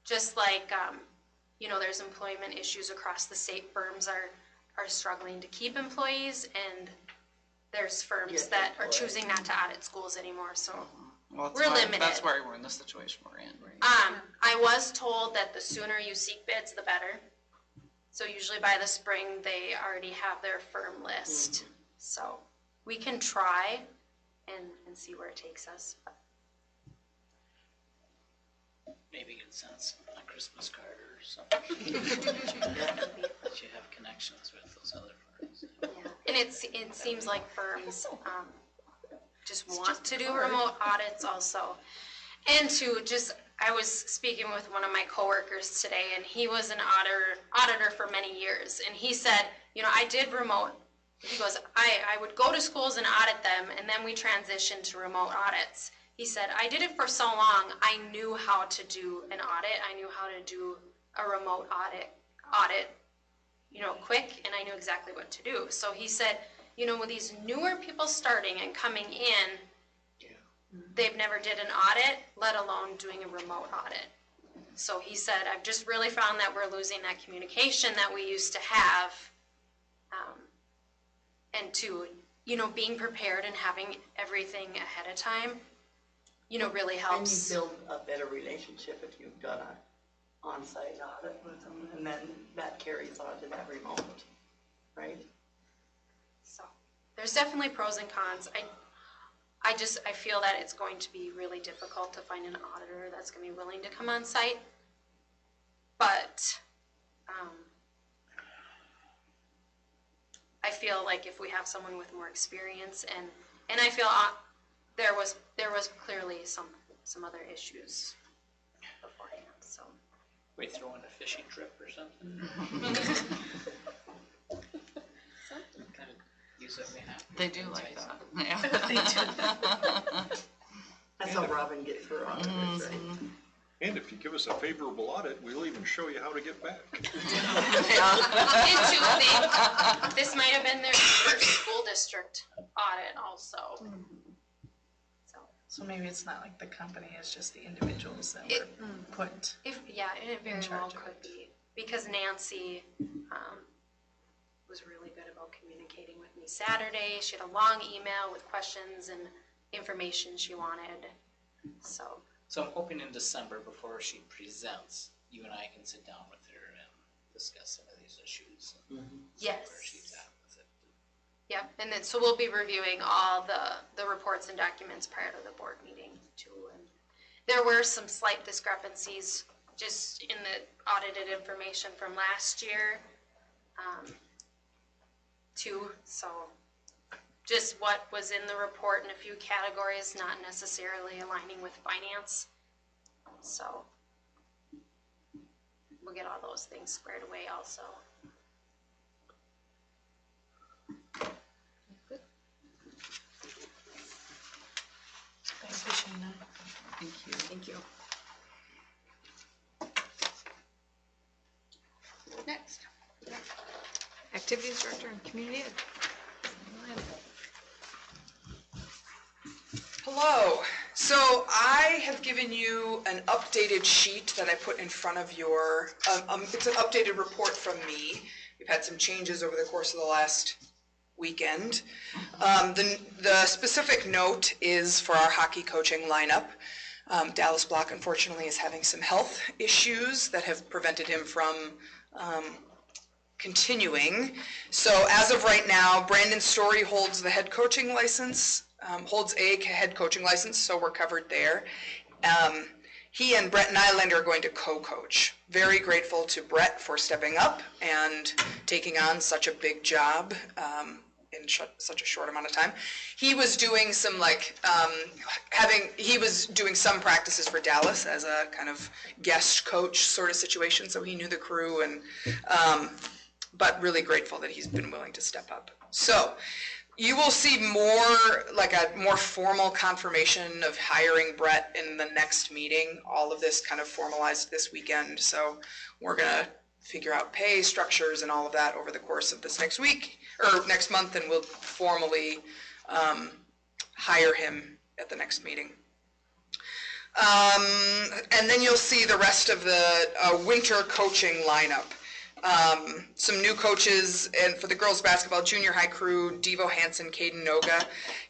just like, you know, there's employment issues across the state. Firms are struggling to keep employees, and there's firms that are choosing not to audit schools anymore, so Well, we're limited. That's why we're in the situation we're in, right? I was told that the sooner you seek bids, the better. So usually by the spring, they already have their firm list. So we can try and see where it takes us. Maybe get sent a Christmas card or something. That you have connections with those other firms. Yeah. And it seems like firms just want to do remote audits also. And I was speaking with one of my coworkers today, and he was an auditor for many years, and he said, you know, I did remote. He goes, I would go to schools and audit them, and then we transitioned to remote audits. He said, I did it for so long, I knew how to do an audit. I knew how to do a remote audit, you know, quick, and I knew exactly what to do. So he said, you know, with these newer people starting and coming in, they've never did an audit, let alone doing a remote audit. So he said, I've just really found that we're losing that communication that we used to have, and to, you know, being prepared and having everything ahead of time, you know, really helps. And you build a better relationship if you've done an on-site audit with them, and then that carries on to that remote, right? So there's definitely pros and cons. I feel that it's going to be really difficult to find an auditor that's going to be willing to come on site. But I feel like if we have someone with more experience, and I feel there was clearly some other issues beforehand. So We throw in a fishing trip or something. Kind of use that we have. They do like that. Yeah. They do. That's how Robin gets her auditors, right? And if you give us a favorable audit, we'll even show you how to get back. This might have been their first school district audit also. So maybe it's not like the company, it's just the individuals that were put. And it very well could be, because Nancy was really good about communicating with me Saturday. She had a long email with questions and information she wanted, so. So I'm hoping in December, before she presents, you and I can sit down with her and discuss some of these issues. And see Yes. where she's at with it. Yep, and then, so we'll be reviewing all the reports and documents prior to the board meeting too. And there were some slight discrepancies just in the audited information from last year, too. So just what was in the report in a few categories, not necessarily aligning with finance. So we'll get all those things squared away also. Thank you, Shana. Thank you. Thank you. Next, Activities Director and Community Ed. Hello. So I have given you an updated sheet that I put in front of your, it's an updated report from me. We've had some changes over the course of the last weekend. The specific note is for our hockey coaching lineup. Dallas Block, unfortunately, is having some health issues that have prevented him from continuing. So as of right now, Brandon Story holds the head coaching license, holds a head coaching license, so we're covered there. He and Brett Nylander are going to co-coach. Very grateful to Brett for stepping up and taking on such a big job in such a short amount of time. He was doing some he was doing some practices for Dallas as a kind of guest coach sort of situation, so he knew the crew, and but really grateful that he's been willing to step up. So you will see a more formal confirmation of hiring Brett in the next meeting. All of this kind of formalized this weekend, so we're gonna figure out pay structures and all of that over the course of this next week or next month, and we'll formally hire him at the next meeting. And then you'll see the rest of the winter coaching lineup. Some new coaches, and for the girls basketball junior high crew, Devo Hansen, Caden Noga.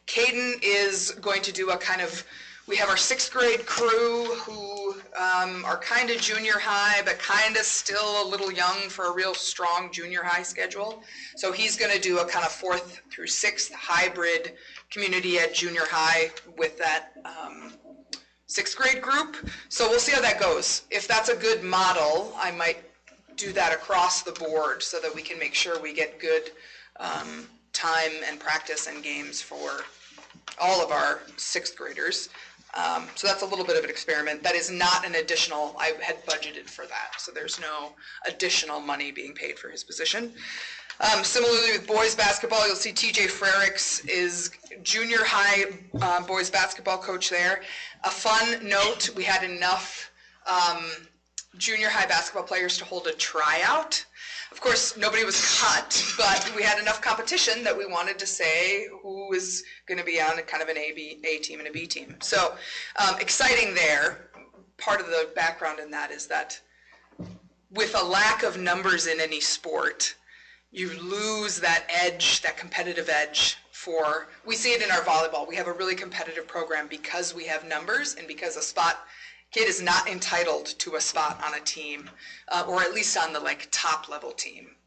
Caden is going to do a kind of, we have our 6th grade crew who are kind of junior high, but kind of still a little young for a real strong junior high schedule. So he's going to do a kind of 4th through 6th hybrid community ed junior high with that 6th grade group. So we'll see how that goes. If that's a good model, I might do that across the board so that we can make sure we get good time and practice and games for all of our 6th graders. So that's a little bit of an experiment. That is not an additional, I had budgeted for that, so there's no additional money being paid for his position. Similarly with boys basketball, you'll see TJ Frericks is junior high boys basketball coach there. A fun note, we had enough junior high basketball players to hold a tryout. Of course, nobody was cut, but we had enough competition that we wanted to say who is going to be on a kind of an A team and a B team. So exciting there. Part of the background in that is that with a lack of numbers in any sport, you lose that edge, that competitive edge for, we see it in our volleyball. We have a really competitive program because we have numbers and because a kid is not entitled to a spot on a team, or at least on the top level team.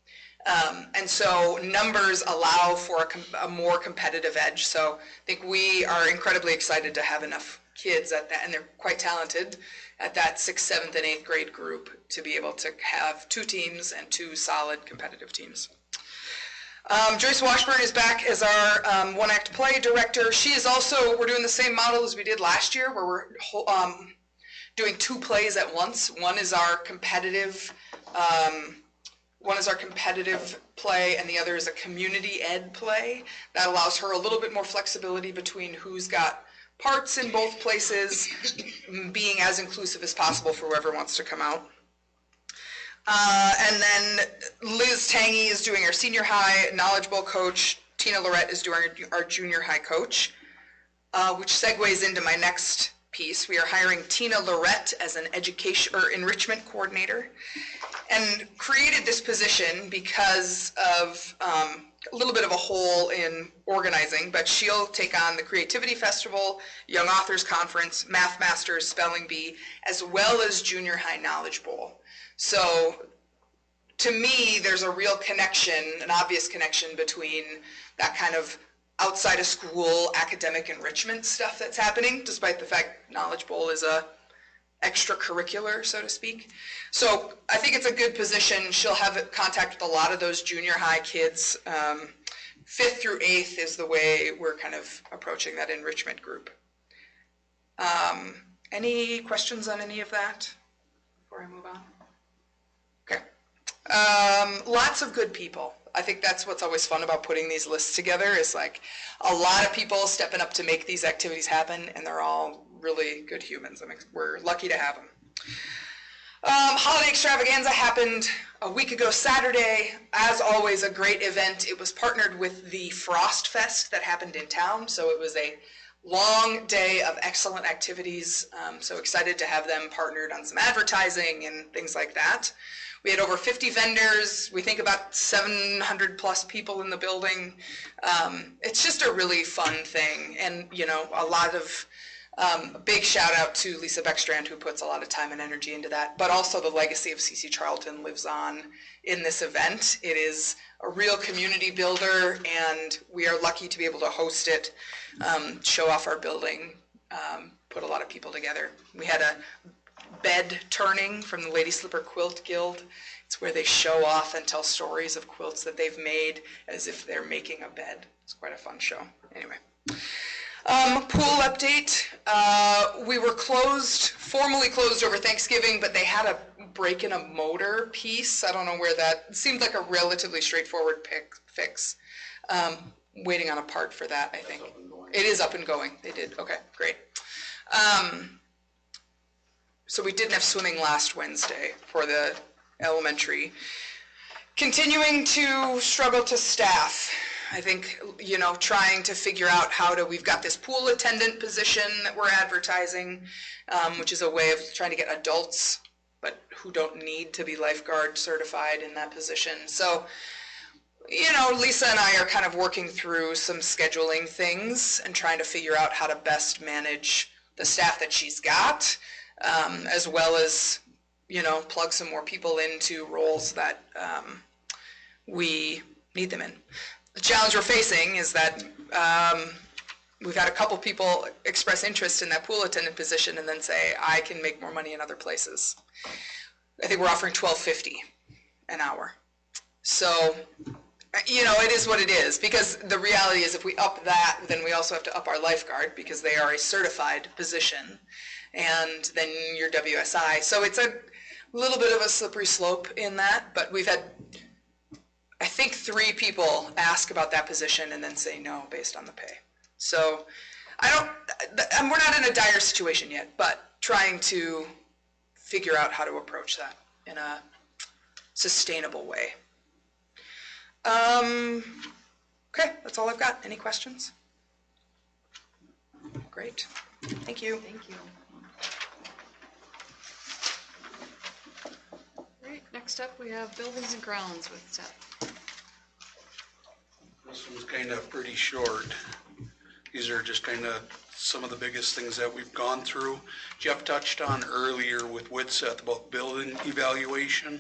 And so numbers allow for a more competitive edge. So I think we are incredibly excited to have enough kids at that, and they're quite talented, at that 6th, 7th, and 8th grade group to be able to have 2 teams and 2 solid competitive teams. Joyce Washburn is back as our one act play director. She is also, we're doing the same model as we did last year, where we're doing 2 plays at once. One is our competitive play, and the other is a community ed play. That allows her a little bit more flexibility between who's got parts in both places, being as inclusive as possible for whoever wants to come out. And then Liz Tangy is doing our senior high knowledge bowl coach. Tina Lorette is doing our junior high coach, which segues into my next piece. We are hiring Tina Lorette as an education or enrichment coordinator, and created this position because of a little bit of a hole in organizing, but she'll take on the Creativity Festival, Young Authors Conference, Math Masters, Spelling Bee, as well as Junior High Knowledge Bowl. So to me, there's a real connection, an obvious connection between that kind of outside of school academic enrichment stuff that's happening, despite the fact Knowledge Bowl is a extracurricular, so to speak. So I think it's a good position. She'll have contact with a lot of those junior high kids. 5th through 8th is the way we're kind of approaching that enrichment group. Any questions on any of that before I move on? Okay. Lots of good people. I think that's what's always fun about putting these lists together is like a lot of people stepping up to make these activities happen, and they're all really good humans. I mean, we're lucky to have them. Holiday extravaganza happened a week ago Saturday. As always, a great event. It was partnered with the Frost Fest that happened in town, so it was a long day of excellent activities. So excited to have them partnered on some advertising and things like that. We had over 50 vendors. We think about 700 plus people in the building. It's just a really fun thing. And, you know, a lot of, a big shout out to Lisa Beckstrand, who puts a lot of time and energy into that. But also the legacy of CC Charlton lives on in this event. It is a real community builder, and we are lucky to be able to host it, show off our building, put a lot of people together. We had a bed turning from the Lady Slipper Quilt Guild. It's where they show off and tell stories of quilts that they've made as if they're making a bed. It's quite a fun show. Anyway. Pool update. We were formally closed over Thanksgiving, but they had a break in a motor piece. I don't know where that, it seemed like a relatively straightforward fix. Waiting on a part for that, I think. It is up and going. They did. Okay, great. So we didn't have swimming last Wednesday for the elementary. Continuing to struggle to staff. I think, you know, trying to figure out we've got this pool attendant position that we're advertising, which is a way of trying to get adults, but who don't need to be lifeguard certified in that position. So, you know, Lisa and I are kind of working through some scheduling things and trying to figure out how to best manage the staff that she's got, as well as, you know, plug some more people into roles that we need them in. The challenge we're facing is that we've had a couple people express interest in that pool attendant position and then say, I can make more money in other places. I think we're offering $12.50 an hour. So, you know, it is what it is, because the reality is if we up that, then we also have to up our lifeguard because they are a certified position, and then your WSI. So it's a little bit of a slippery slope in that, but we've had, I think, 3 people ask about that position and then say no based on the pay. So we're not in a dire situation yet, but trying to figure out how to approach that in a sustainable way. Okay, that's all I've got. Any questions? Great. Thank you. Thank you. Great, next up we have buildings and grounds with Seth. This one's kind of pretty short. These are just kind of some of the biggest things that we've gone through. Jeff touched on earlier with Seth about building evaluation.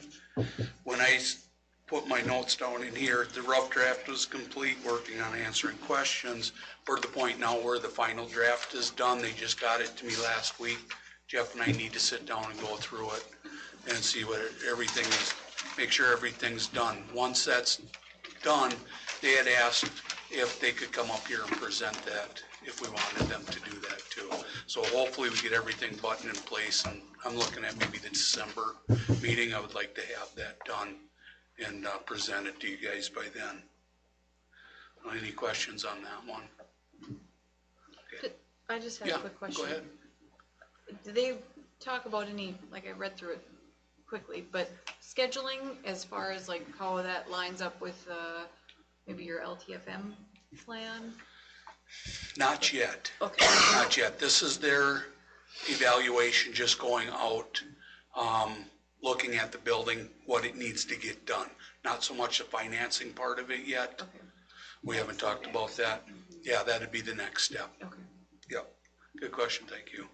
When I put my notes down in here, the rough draft was complete, working on answering questions. We're at the point now where the final draft is done. They just got it to me last week. Jeff and I need to sit down and go through it and see what everything is, make sure everything's done. Once that's done, they had asked if they could come up here and present that, if we wanted them to do that too. So hopefully we get everything buttoned in place, and I'm looking at maybe the December meeting. I would like to have that done and present it to you guys by then. Any questions on that one? Okay. I just have a quick question. Go ahead. Did they talk about any, like I read through it quickly, but scheduling as far as like how that lines up with maybe your LTFM plan? Not yet. Okay. Not yet. This is their evaluation, just going out, looking at the building, what it needs to get done. Not so much the financing part of it yet. Okay. We haven't talked about that. Yeah, that'd be the next step. Okay. Yep. Good question. Thank you.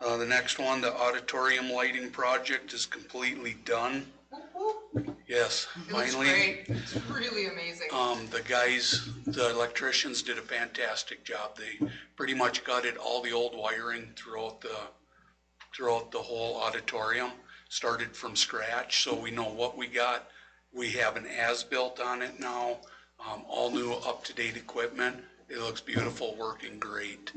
The next one, the auditorium lighting project is completely done. Yes, It looks finally. great. It's really amazing. The guys, the electricians did a fantastic job. They pretty much gutted all the old wiring throughout the whole auditorium, started from scratch, so we know what we got. We have an as-built on it now, all new up-to-date equipment. It looks beautiful, working great.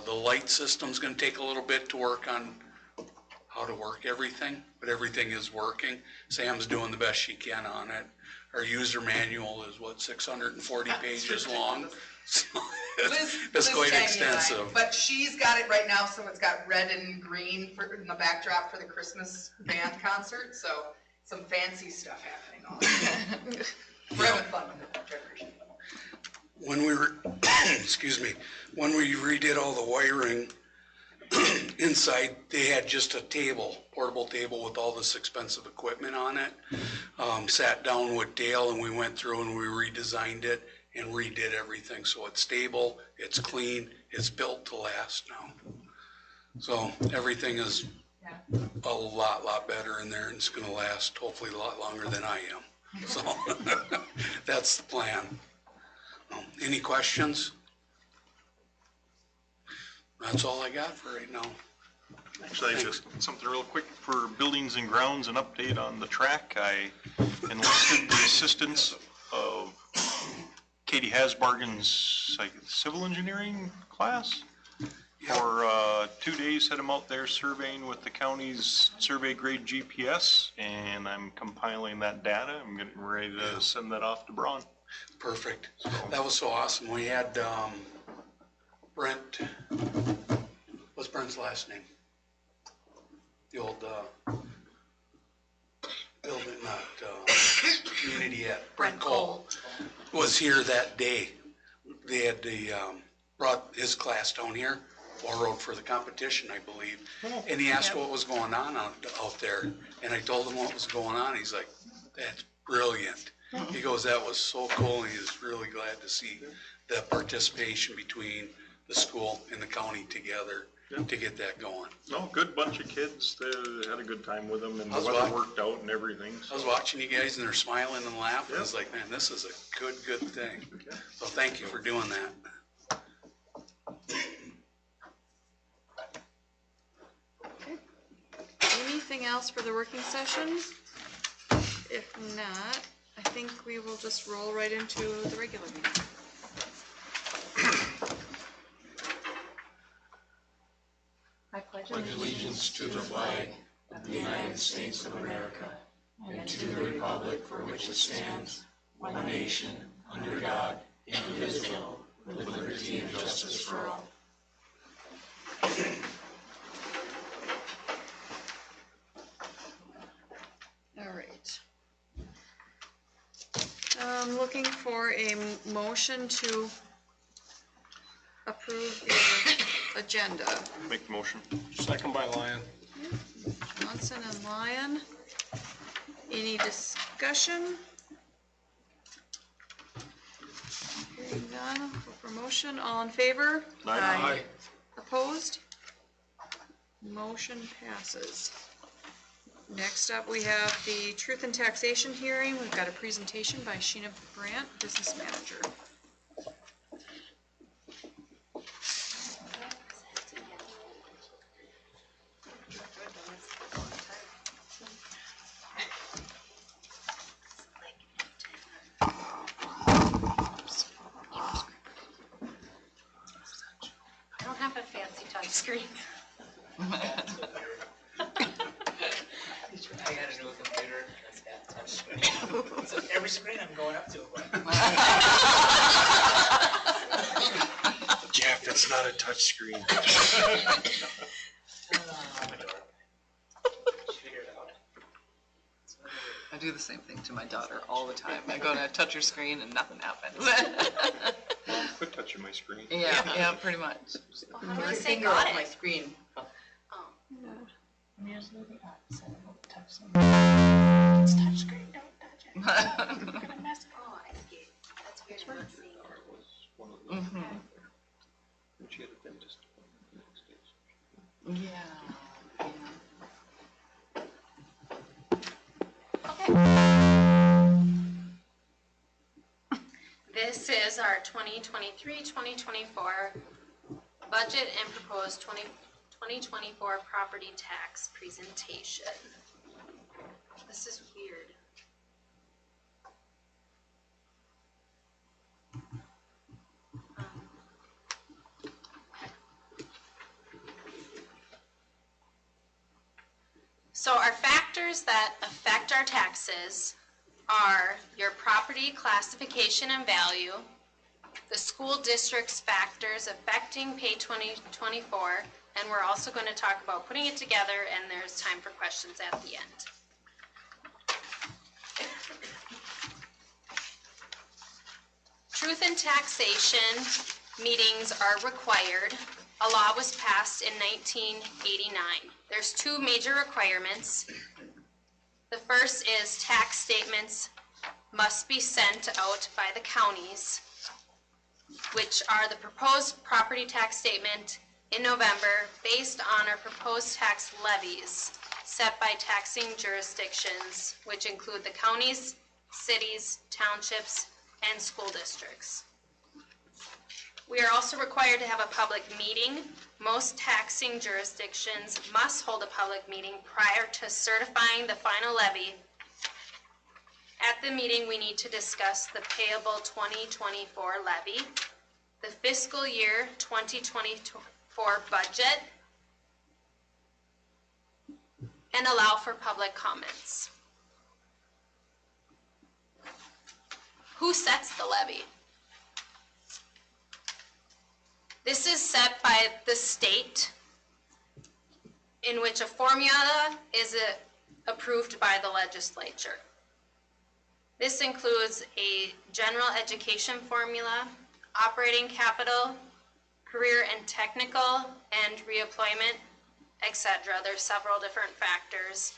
The light system's gonna take a little bit to work on how to work everything, but everything is working. Sam's doing the best she can on it. Our user manual is, 640 pages long? So it's quite Tanya and I, extensive. But she's got it right now, so it's got red and green in the backdrop for the Christmas band concert, so some fancy stuff happening on it. We're having fun with it, which I appreciate. When we were, excuse me, when we redid all the wiring inside, they had just a table, portable table with all this expensive equipment on it. Sat down with Dale and we went through and we redesigned it and redid everything. So it's stable, it's clean, it's built to last now. So everything is a lot better in there and it's gonna last hopefully a lot longer than I am. So that's the plan. Any questions? That's all I got for right now. Actually, just something real quick for buildings and grounds, an update on the track. I enlisted the assistance of Katie Hasbargen's civil engineering class for 2 days. Had them out there surveying with the county's survey grade GPS, and I'm compiling that data. I'm getting ready to send that off to Braun. Perfect. That was so awesome. We had Brent, what's Brent's last name? The old building, not community at Brent Cole was here that day. They had brought his class down here, borrowed for the competition, I believe. And he asked what was going on out there. And I told him what was going on. He's like, that's brilliant. He goes, that was so cool. And he was really glad to see the participation between the school and the county together to get that going. No, good bunch of kids. They had a good time with them, and the weather worked out and everything. So. I was watching you guys and they're smiling and laughing. I was like, man, this is a good thing. So thank you for doing that. Okay. Anything else for the working session? If not, I think we will just roll right into the regular meeting. I pledge allegiance to the flag of the United States of America and to the republic for which it stands, one nation, under God, indivisible, with liberty and justice for all. All right. I'm looking for a motion to approve the agenda. Make the motion. Second by Lyon. Johnson and Lyon. Any discussion? Hearing none, for motion, all in favor? Aye. Opposed? Motion passes. Next up, we have the Truth and Taxation hearing. We've got a presentation by Sheena Brandt, Business Manager. I don't have a fancy touch screen. I got a new computer that's got touch screen. So every screen I'm going up to. Jeff, it's not a touch screen. I do the same thing to my daughter all the time. I go to touch her screen and nothing happens. Quit touching my screen. Yeah, pretty much. How do I Your say finger got on my it? screen. I'm usually the opposite of the touch screen. It's touch screen, don't touch it. Oh, I see. That's weird. I'm not seeing it. Mm-hmm. She had a dentist. Yeah. Okay. This is our 2023-2024 budget and proposed 2024 property tax presentation. This is weird. So our factors that affect our taxes are your property classification and value, the school district's factors affecting pay 2024, and we're also going to talk about putting it together, and there's time for questions at the end. Truth in taxation meetings are required. A law was passed in 1989. There's two major requirements. The first is tax statements must be sent out by the counties, which are the proposed property tax statement in November based on our proposed tax levies set by taxing jurisdictions, which include the counties, cities, townships, and school districts. We are also required to have a public meeting. Most taxing jurisdictions must hold a public meeting prior to certifying the final levy. At the meeting, we need to discuss the payable 2024 levy, the fiscal year 2024 budget, and allow for public comments. Who sets the levy? This is set by the state, in which a formula is approved by the legislature. This includes a general education formula, operating capital, career and technical, and reemployment, etc. There's several different factors.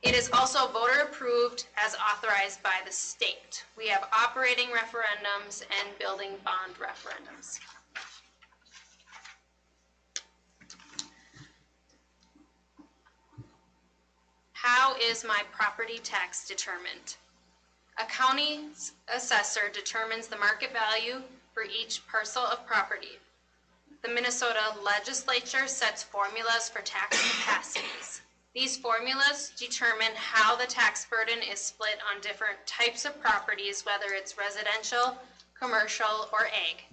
It is also voter approved as authorized by the state. We have operating referendums and building bond referendums. How is my property tax determined? A county assessor determines the market value for each parcel of property. The Minnesota legislature sets formulas for tax capacities. These formulas determine how the tax burden is split on different types of properties, whether it's residential, commercial, or ag.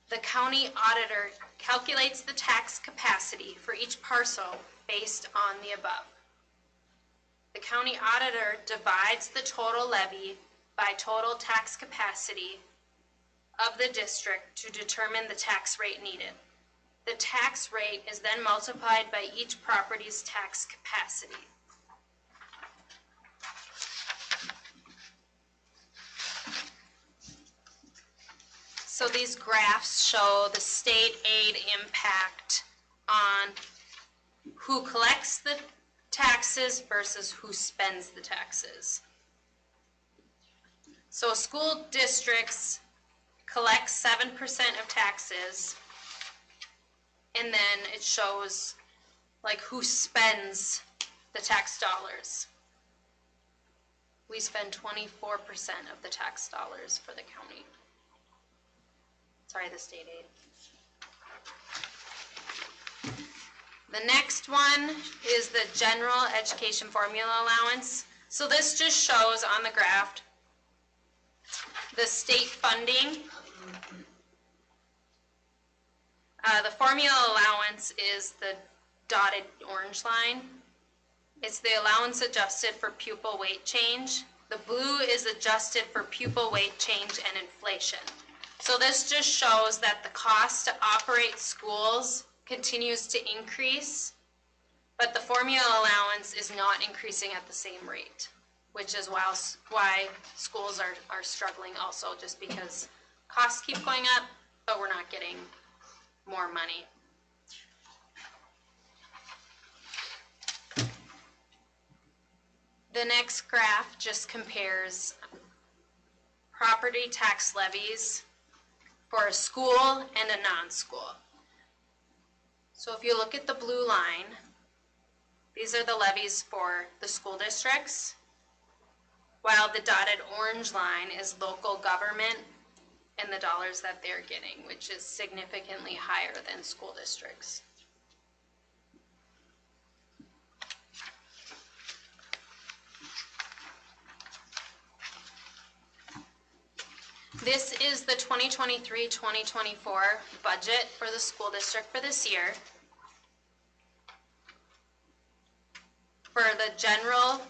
The county auditor calculates the tax capacity for each parcel based on the above. The county auditor divides the total levy by total tax capacity of the district to determine the tax rate needed. The tax rate is then multiplied by each property's tax capacity. So these graphs show the state aid impact on who collects the taxes versus who spends the taxes. So school districts collect 7% of taxes, and then it shows like who spends the tax dollars. We spend 24% of the tax dollars for the county. Sorry, the state aid. The next one is the general education formula allowance. So this just shows on the graph the state funding. The formula allowance is the dotted orange line. It's the allowance adjusted for pupil weight change. The blue is adjusted for pupil weight change and inflation. So this just shows that the cost to operate schools continues to increase, but the formula allowance is not increasing at the same rate, which is why schools are struggling also, just because costs keep going up, but we're not getting more money. The next graph just compares property tax levies for a school and a non-school. So if you look at the blue line, these are the levies for the school districts. while the dotted orange line is local government and the dollars that they're getting, which is significantly higher than school districts. This is the 2023-2024 budget for the school district for this year. For the general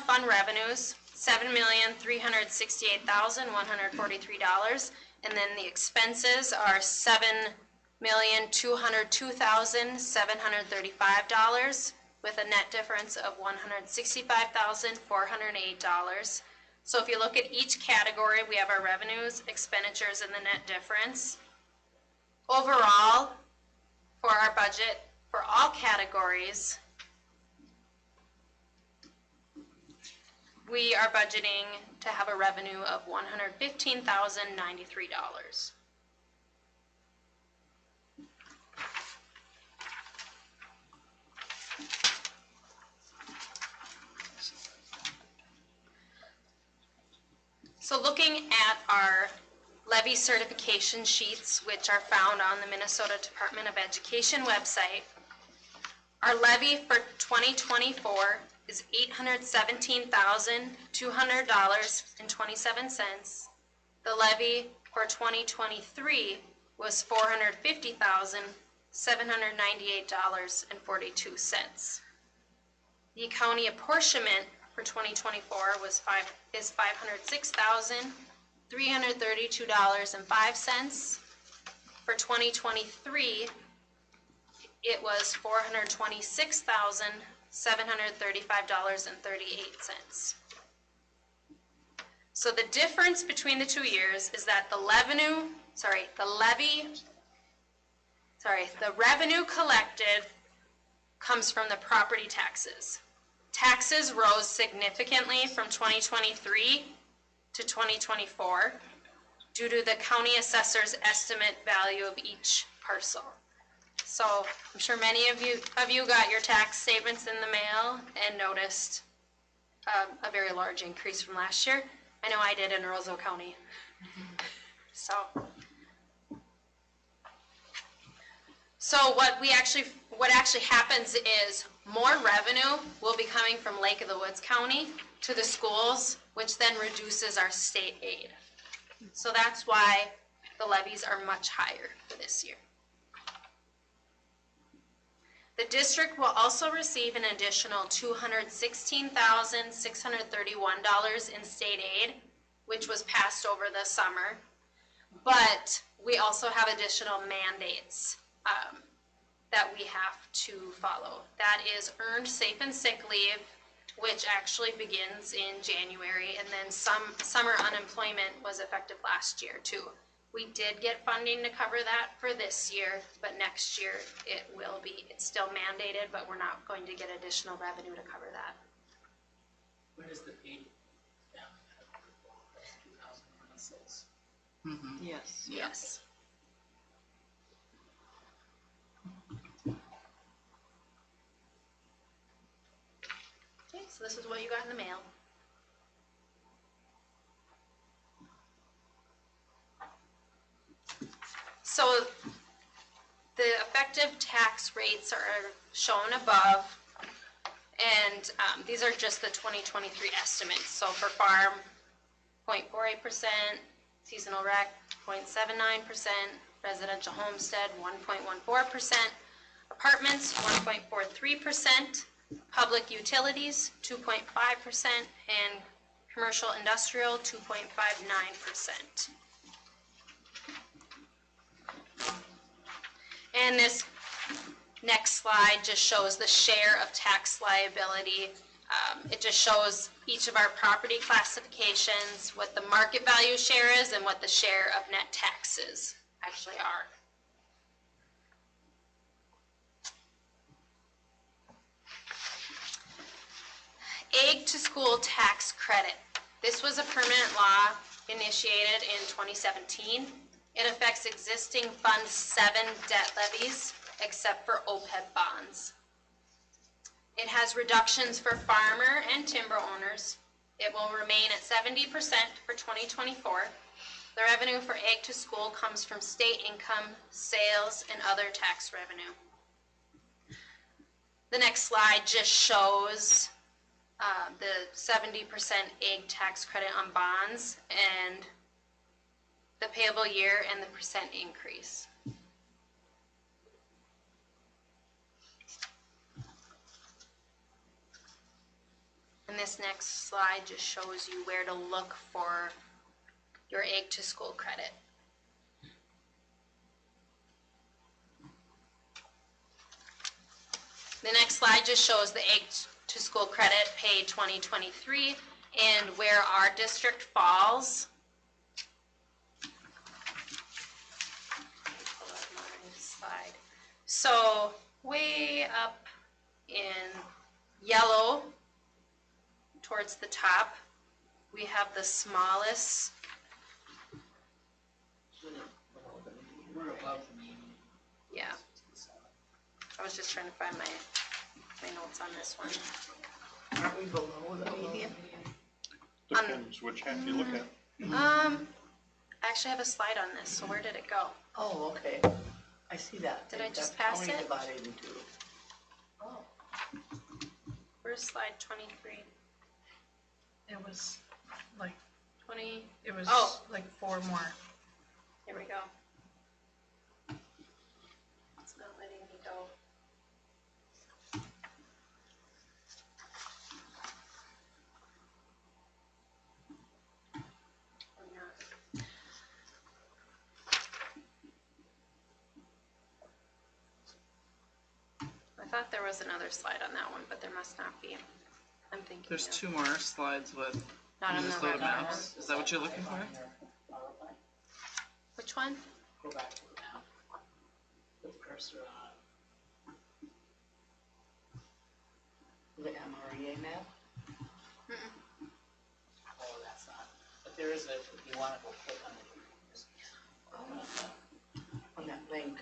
fund revenues, $7,368,143, and then the expenses are $7,202,735, with a net difference of $165,408. So if you look at each category, we have our revenues, expenditures, and the net difference. Overall, for our budget, for all categories, we are budgeting to have a revenue of $115,093. So looking at our levy certification sheets, which are found on the Minnesota Department of Education website, our levy for 2024 is $817,200.27. The levy for 2023 was $450,798.42. The county apportionment for 2024 is $506,332.05. For 2023, it was $426,735.38. So the difference between the 2 years is that the revenue collected comes from the property taxes. Taxes rose significantly from 2023 to 2024 due to the county assessor's estimate value of each parcel. So I'm sure many of you got your tax statements in the mail and noticed a very large increase from last year. I know I did in Roseau County. So what actually happens is more revenue will be coming from Lake of the Woods County to the schools, which then reduces our state aid. So that's why the levies are much higher for this year. The district will also receive an additional $216,631 in state aid, which was passed over the summer. But we also have additional mandates that we have to follow. That is earned safe and sick leave, which actually begins in January, and then summer unemployment was effective last year too. We did get funding to cover that for this year, but next year it's still mandated, but we're not going to get additional revenue to cover that. When is the paid? 2026. Mm-hmm. Yes. Yes. Okay, so this is what you got in the mail. So the effective tax rates are shown above, and these are just the 2023 estimates. So for farm, 0.48%, seasonal rec, 0.79%, residential homestead, 1.14%, apartments, 1.43%, public utilities, 2.5%, and commercial industrial, 2.59%. And this next slide just shows the share of tax liability. It just shows each of our property classifications, what the market value share is, and what the share of net taxes actually are. Aid to School Tax Credit. This was a permanent law initiated in 2017. It affects existing Fund 7 debt levies, except for OPEB bonds. It has reductions for farmer and timber owners. It will remain at 70% for 2024. The revenue for Ag to School comes from state income, sales, and other tax revenue. The next slide just shows the 70% Ag tax credit on bonds and the payable year and the percent increase. And this next slide just shows you where to look for your Ag to School credit. The next slide just shows the Ag to School credit paid 2023 and where our district falls. Slide. So way up in yellow towards the top, we have the smallest. We're above the median. Yeah. I was just trying to find my notes on this one. Aren't we below the median? Depends which half you look at. I actually have a slide on this, so where did it go? Oh, okay. I see that. Did I just That's pass only it? divided in two. Oh. Where's slide 23? It was like, 20, it was Oh. like 4 more. here we go. It's not letting me go. I'm not. I thought there was another slide on that one, but there must not be. I'm thinking. There's of- 2 more slides with Not on the Minnesota red maps. Is that what you're looking for? Which one? Go back to the map. Put the cursor on. The MREA map? Oh, that's not. But there is a, if you want to go click on it. On that link.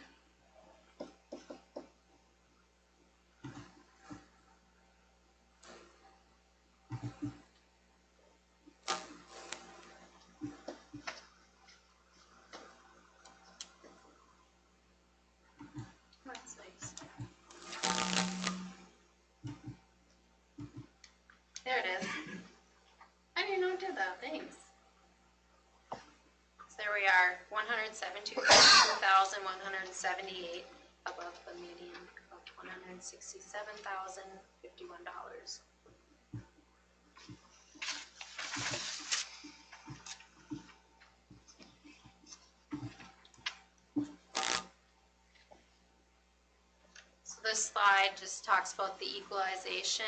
That's nice. There it is. I didn't know it did that, thanks. So there we are, 172,178 above the median of $167,051. So this slide just talks about the equalization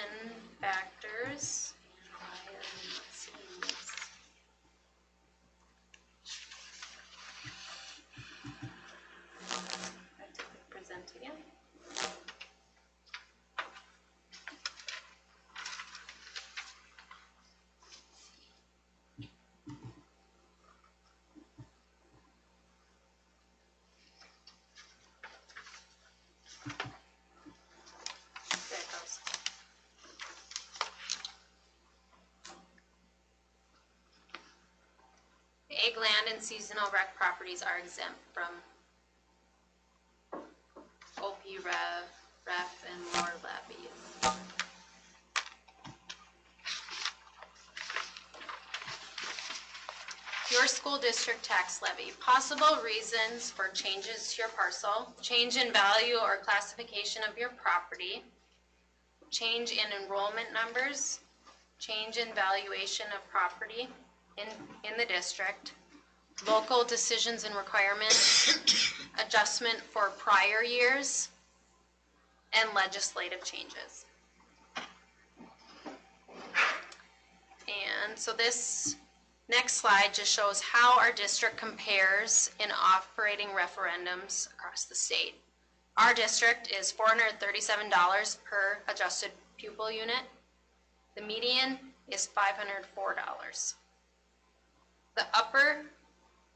factors. I am not seeing this. I have to click present again. There it goes. Ag land and seasonal rec properties are exempt from OP ref, and more levies. Your school district tax levy. Possible reasons for changes to your parcel: change in value or classification of your property, change in enrollment numbers, change in valuation of property in the district, local decisions and requirements, adjustment for prior years, and legislative changes. And so this next slide just shows how our district compares in operating referendums across the state. Our district is $437 per adjusted pupil unit. The median is $504. The upper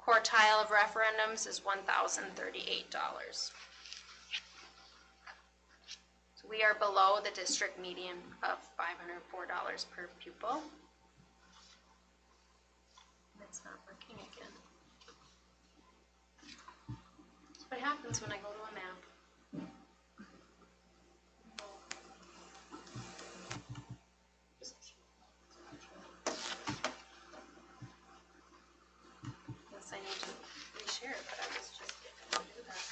quartile of referendums is $1,038. So We are below the district median of $504 per pupil. It's not working again. That's what happens when I go to a map. Yes, I need to reshare it, but I was just getting to do that.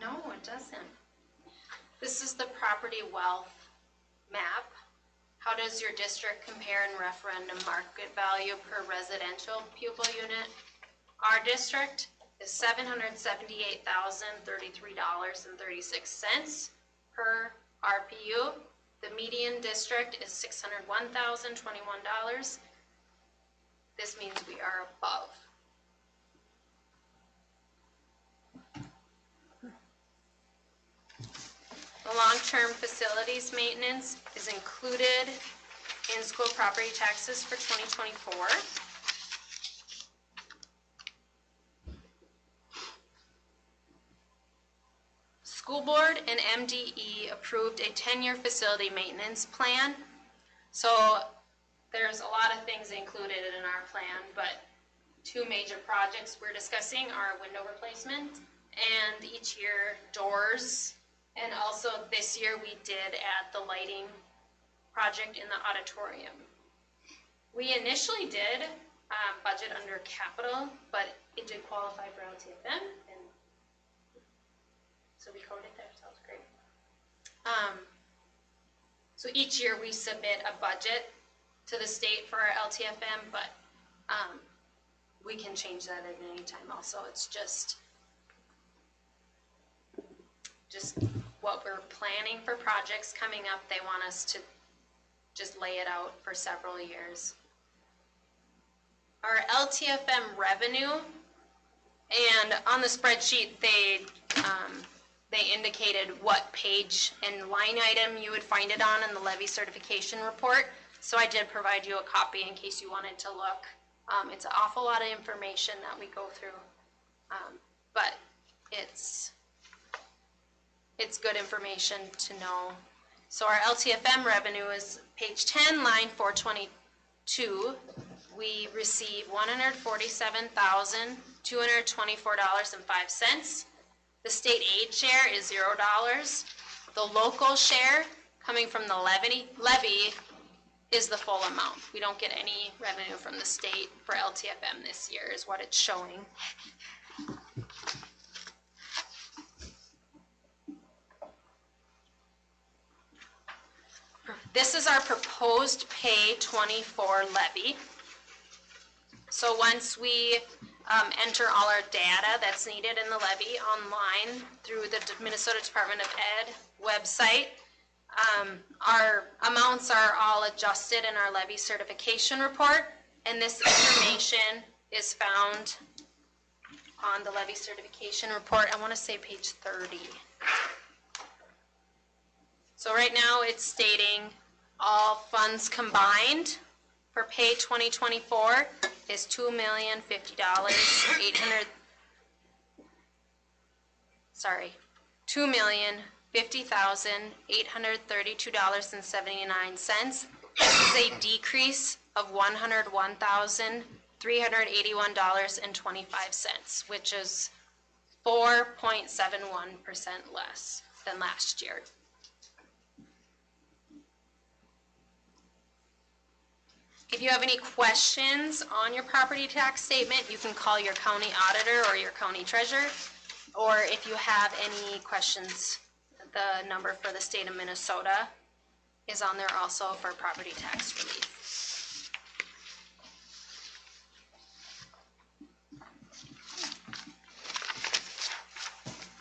No, it doesn't. This is the property wealth map. How does your district compare in referendum market value per residential pupil unit? Our district is $778,033.36 per RPU. The median district is $601,021. This means we are above. The long-term facilities maintenance is included in school property taxes for 2024. School board and MDE approved a 10-year facility maintenance plan. So there's a lot of things included in our plan, but two major projects we're discussing are window replacement and each year doors. And also this year we did add the lighting project in the auditorium. We initially did budget under capital, but it did qualify for LTFM, and so we coded there, so that was great. So each year we submit a budget to the state for our LTFM, but we can change that at any time also. It's just what we're planning for projects coming up. They want us to just lay it out for several years. Our LTFM revenue, and on the spreadsheet they indicated what page and line item you would find it on in the levy certification report. So I did provide you a copy in case you wanted to look. It's an awful lot of information that we go through, but it's good information to know. So our LTFM revenue is page 10, line 422. We receive $147,224.05. The state aid share is $0. The local share coming from the levy is the full amount. We don't get any revenue from the state for LTFM this year is what it's showing. This is our proposed pay 24 levy. So once we enter all our data that's needed in the levy online through the Minnesota Department of Ed website, our amounts are all adjusted in our levy certification report, and this information is found on the levy certification report. I want to say page 30. So right now it's stating all funds combined for pay 2024 is $2,050,832.79. This is a decrease of $101,381.25, which is 4.71% less than last year. If you have any questions on your property tax statement, you can call your county auditor or your county treasurer. Or if you have any questions, the number for the state of Minnesota is on there also for property tax relief.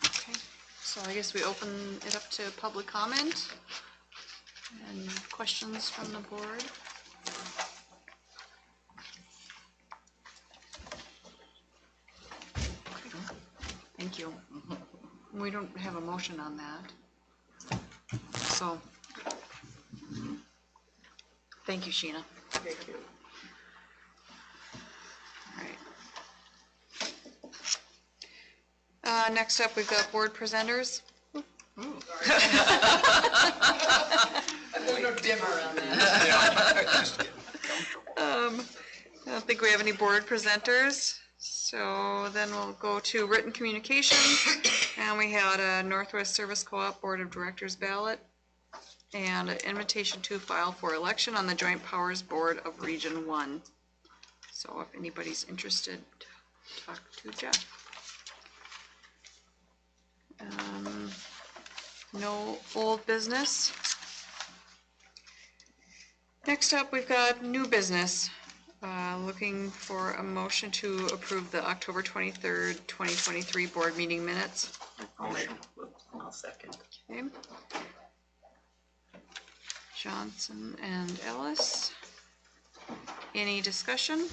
Okay, so I guess we open it up to public comment and questions from the board. Thank you. We don't have a motion on that. So Thank you, Sheena. Thank you. All right. Next up, we've got board presenters. There's no dimmer on that. I don't think we have any board presenters, so then we'll go to written communications. And we had a Northwest Service Co-op Board of Directors ballot and an invitation to file for election on the Joint Powers Board of Region 1. So if anybody's interested, talk to Jeff. No old business. Next up, we've got new business. Looking for a motion to approve the October 23rd, 2023 board meeting minutes. I'll second. Okay. Johnson and Ellis. Any discussion?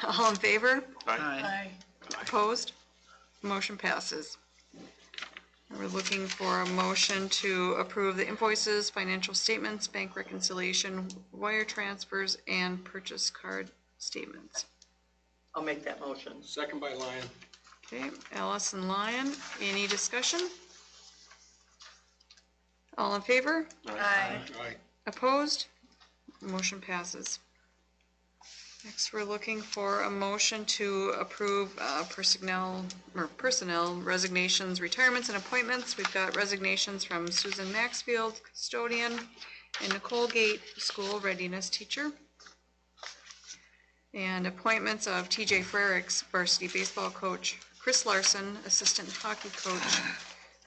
All in favor? Aye. Opposed? Motion passes. We're looking for a motion to approve the invoices, financial statements, bank reconciliation, wire transfers, and purchase card statements. I'll make that motion. Second by Lyon. Okay, Ellis and Lyon, any discussion? All in favor? Aye. Aye. Opposed? Motion passes. Next, we're looking for a motion to approve personnel resignations, retirements, and appointments. We've got resignations from Susan Maxfield, custodian, and Nicole Gate, school readiness teacher. And appointments of TJ Frericks, varsity baseball coach, Chris Larson, assistant hockey coach,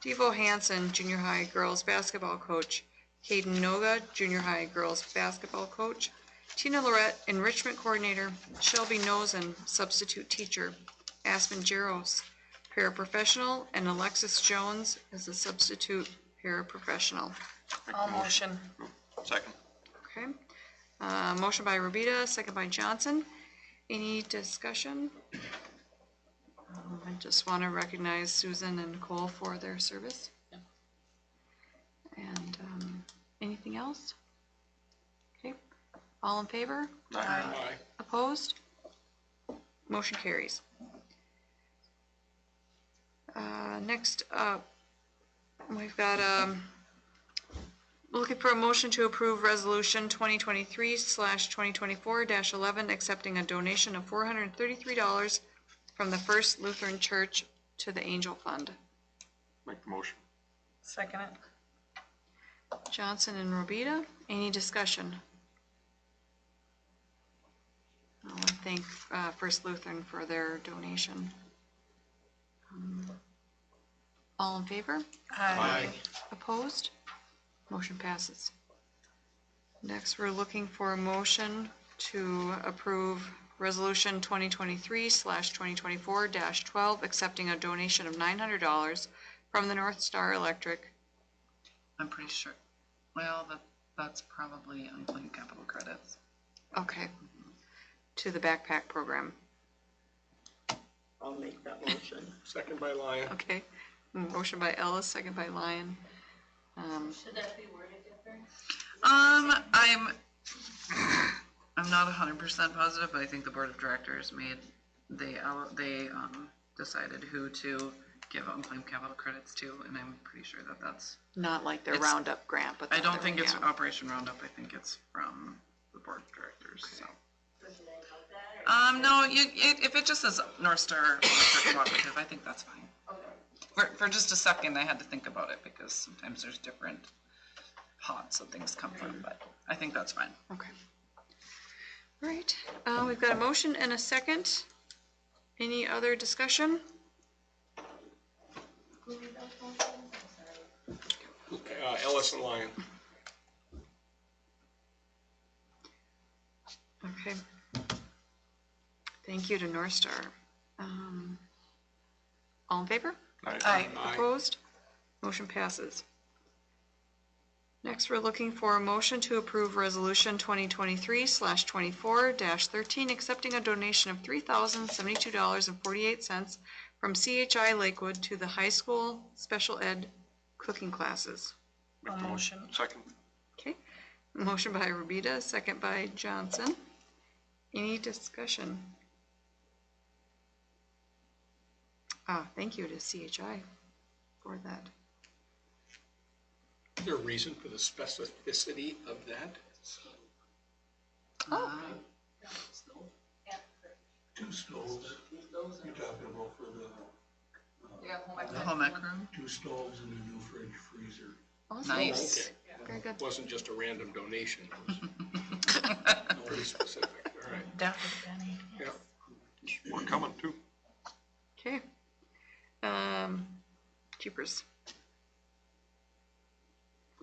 Devo Hansen, junior high girls basketball coach, Caden Noga, junior high girls basketball coach, Tina Lorette, enrichment coordinator, Shelby Nosen, substitute teacher, Aspen Jaros, paraprofessional, and Alexis Jones as a substitute paraprofessional. All motion. Second. Okay. Motion by Robita, second by Johnson. Any discussion? I just want to recognize Susan and Nicole for their service. And anything else? Okay. All in favor? Aye. Opposed? Motion carries. Next up, we've got looking for a motion to approve resolution 2023/2024-11, accepting a donation of $433 from the First Lutheran Church to the Angel Fund. Make the motion. Second it. Johnson and Robita, any discussion? I want to thank First Lutheran for their donation. All in favor? Aye. Opposed? Motion passes. Next, we're looking for a motion to approve resolution 2023/2024-12, accepting a donation of $900 from the North Star Electric. I'm pretty sure, well, that's probably unclaimed capital credits. Okay. To the backpack program. I'll make that motion. Second by Lyon. Okay. Motion by Ellis, second by Lyon. Should that be worded different? I'm not 100% positive, but I think the board of directors they decided who to give unclaimed capital credits to, and I'm pretty sure that's Not like their Roundup grant, but. I don't think it's yeah. Operation Roundup. I think it's from the board of directors. So. No, if it just says North Star Electric Cooperative, I think that's fine. For just a second, I had to think about it because sometimes there's different pots that things come from, but I think that's fine. Okay. All right. We've got a motion and a second. Any other discussion? Ellis and Lyon. Okay. Thank you to North Star. All in favor? Aye. Opposed? Motion passes. Next, we're looking for a motion to approve resolution 2023/24-13, accepting a donation of $3,072.48 from CHI Lakewood to the high school special ed cooking classes. A motion. Second. Okay, motion by Robita, second by Johnson. Any discussion? Thank you to CHI for that. Is there a reason for the specificity of that? Oh, Two stoves, you're talking about for the, Yeah, home ec. The home ec room? two stoves and a new fridge freezer. awesome. Nice. Okay. Very good. It wasn't just a random donation. It was pretty specific, all right. Down to the penny. Yeah. We're coming too. Okay. Keepers.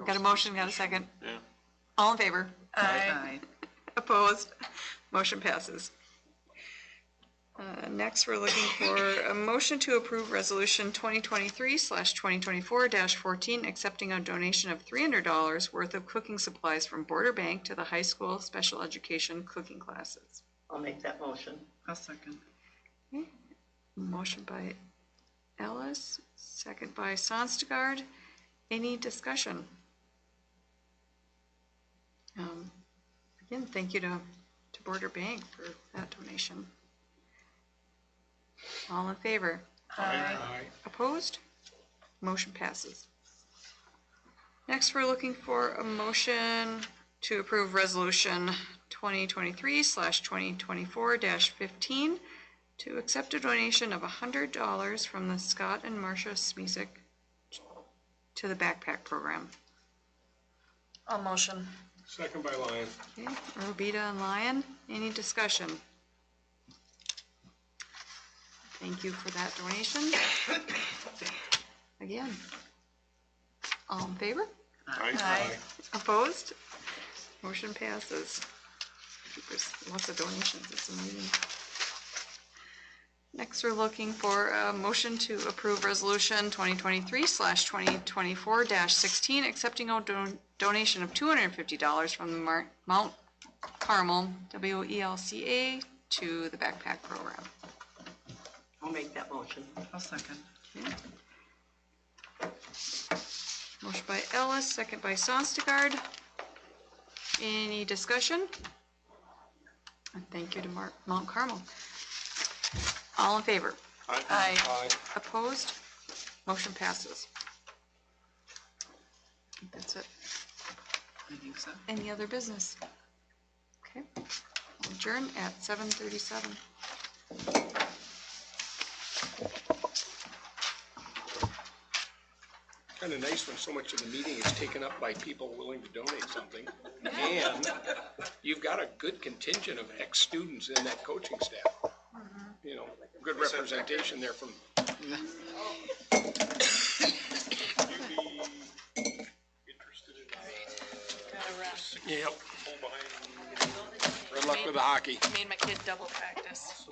Got a motion, got a second. Yeah. All in favor? Aye. Opposed? Motion passes. Next, we're looking for a motion to approve Resolution 2023/2024-14, accepting a donation of $300 worth of cooking supplies from Border Bank to the high school special education cooking classes. I'll make that motion. I'll second. Motion by Ellis, second by Sonstagaard. Any discussion? Again, thank you to Border Bank for that donation. All in favor? Aye. Opposed? Motion passes. Next, we're looking for a motion to approve Resolution 2023/2024-15 to accept a donation of $100 from the Scott and Marcia Smisek to the backpack program. A motion. Second by Lyon. Okay, Robita and Lyon, any discussion? Thank you for that donation. Again, all in favor? Aye. Opposed? Motion passes. There's lots of donations, it's amazing. Next, we're looking for a motion to approve Resolution 2023/2024-16, accepting a donation of $250 from the Mount Carmel WELCA to the backpack program. I'll make that motion. I'll second. Okay. Motion by Ellis, second by Sonstagaard. Any discussion? And thank you to Mount Carmel. All in favor? Aye. Opposed? Motion passes. I think that's it. I think so. Any other business? Okay. We'll adjourn at 7:37. Kind of nice when so much of the meeting is taken up by people willing to donate something. And you've got a good contingent of ex-students in that coaching staff. You know, good representation there from. Yep. Good luck with the hockey. Made my kid double practice.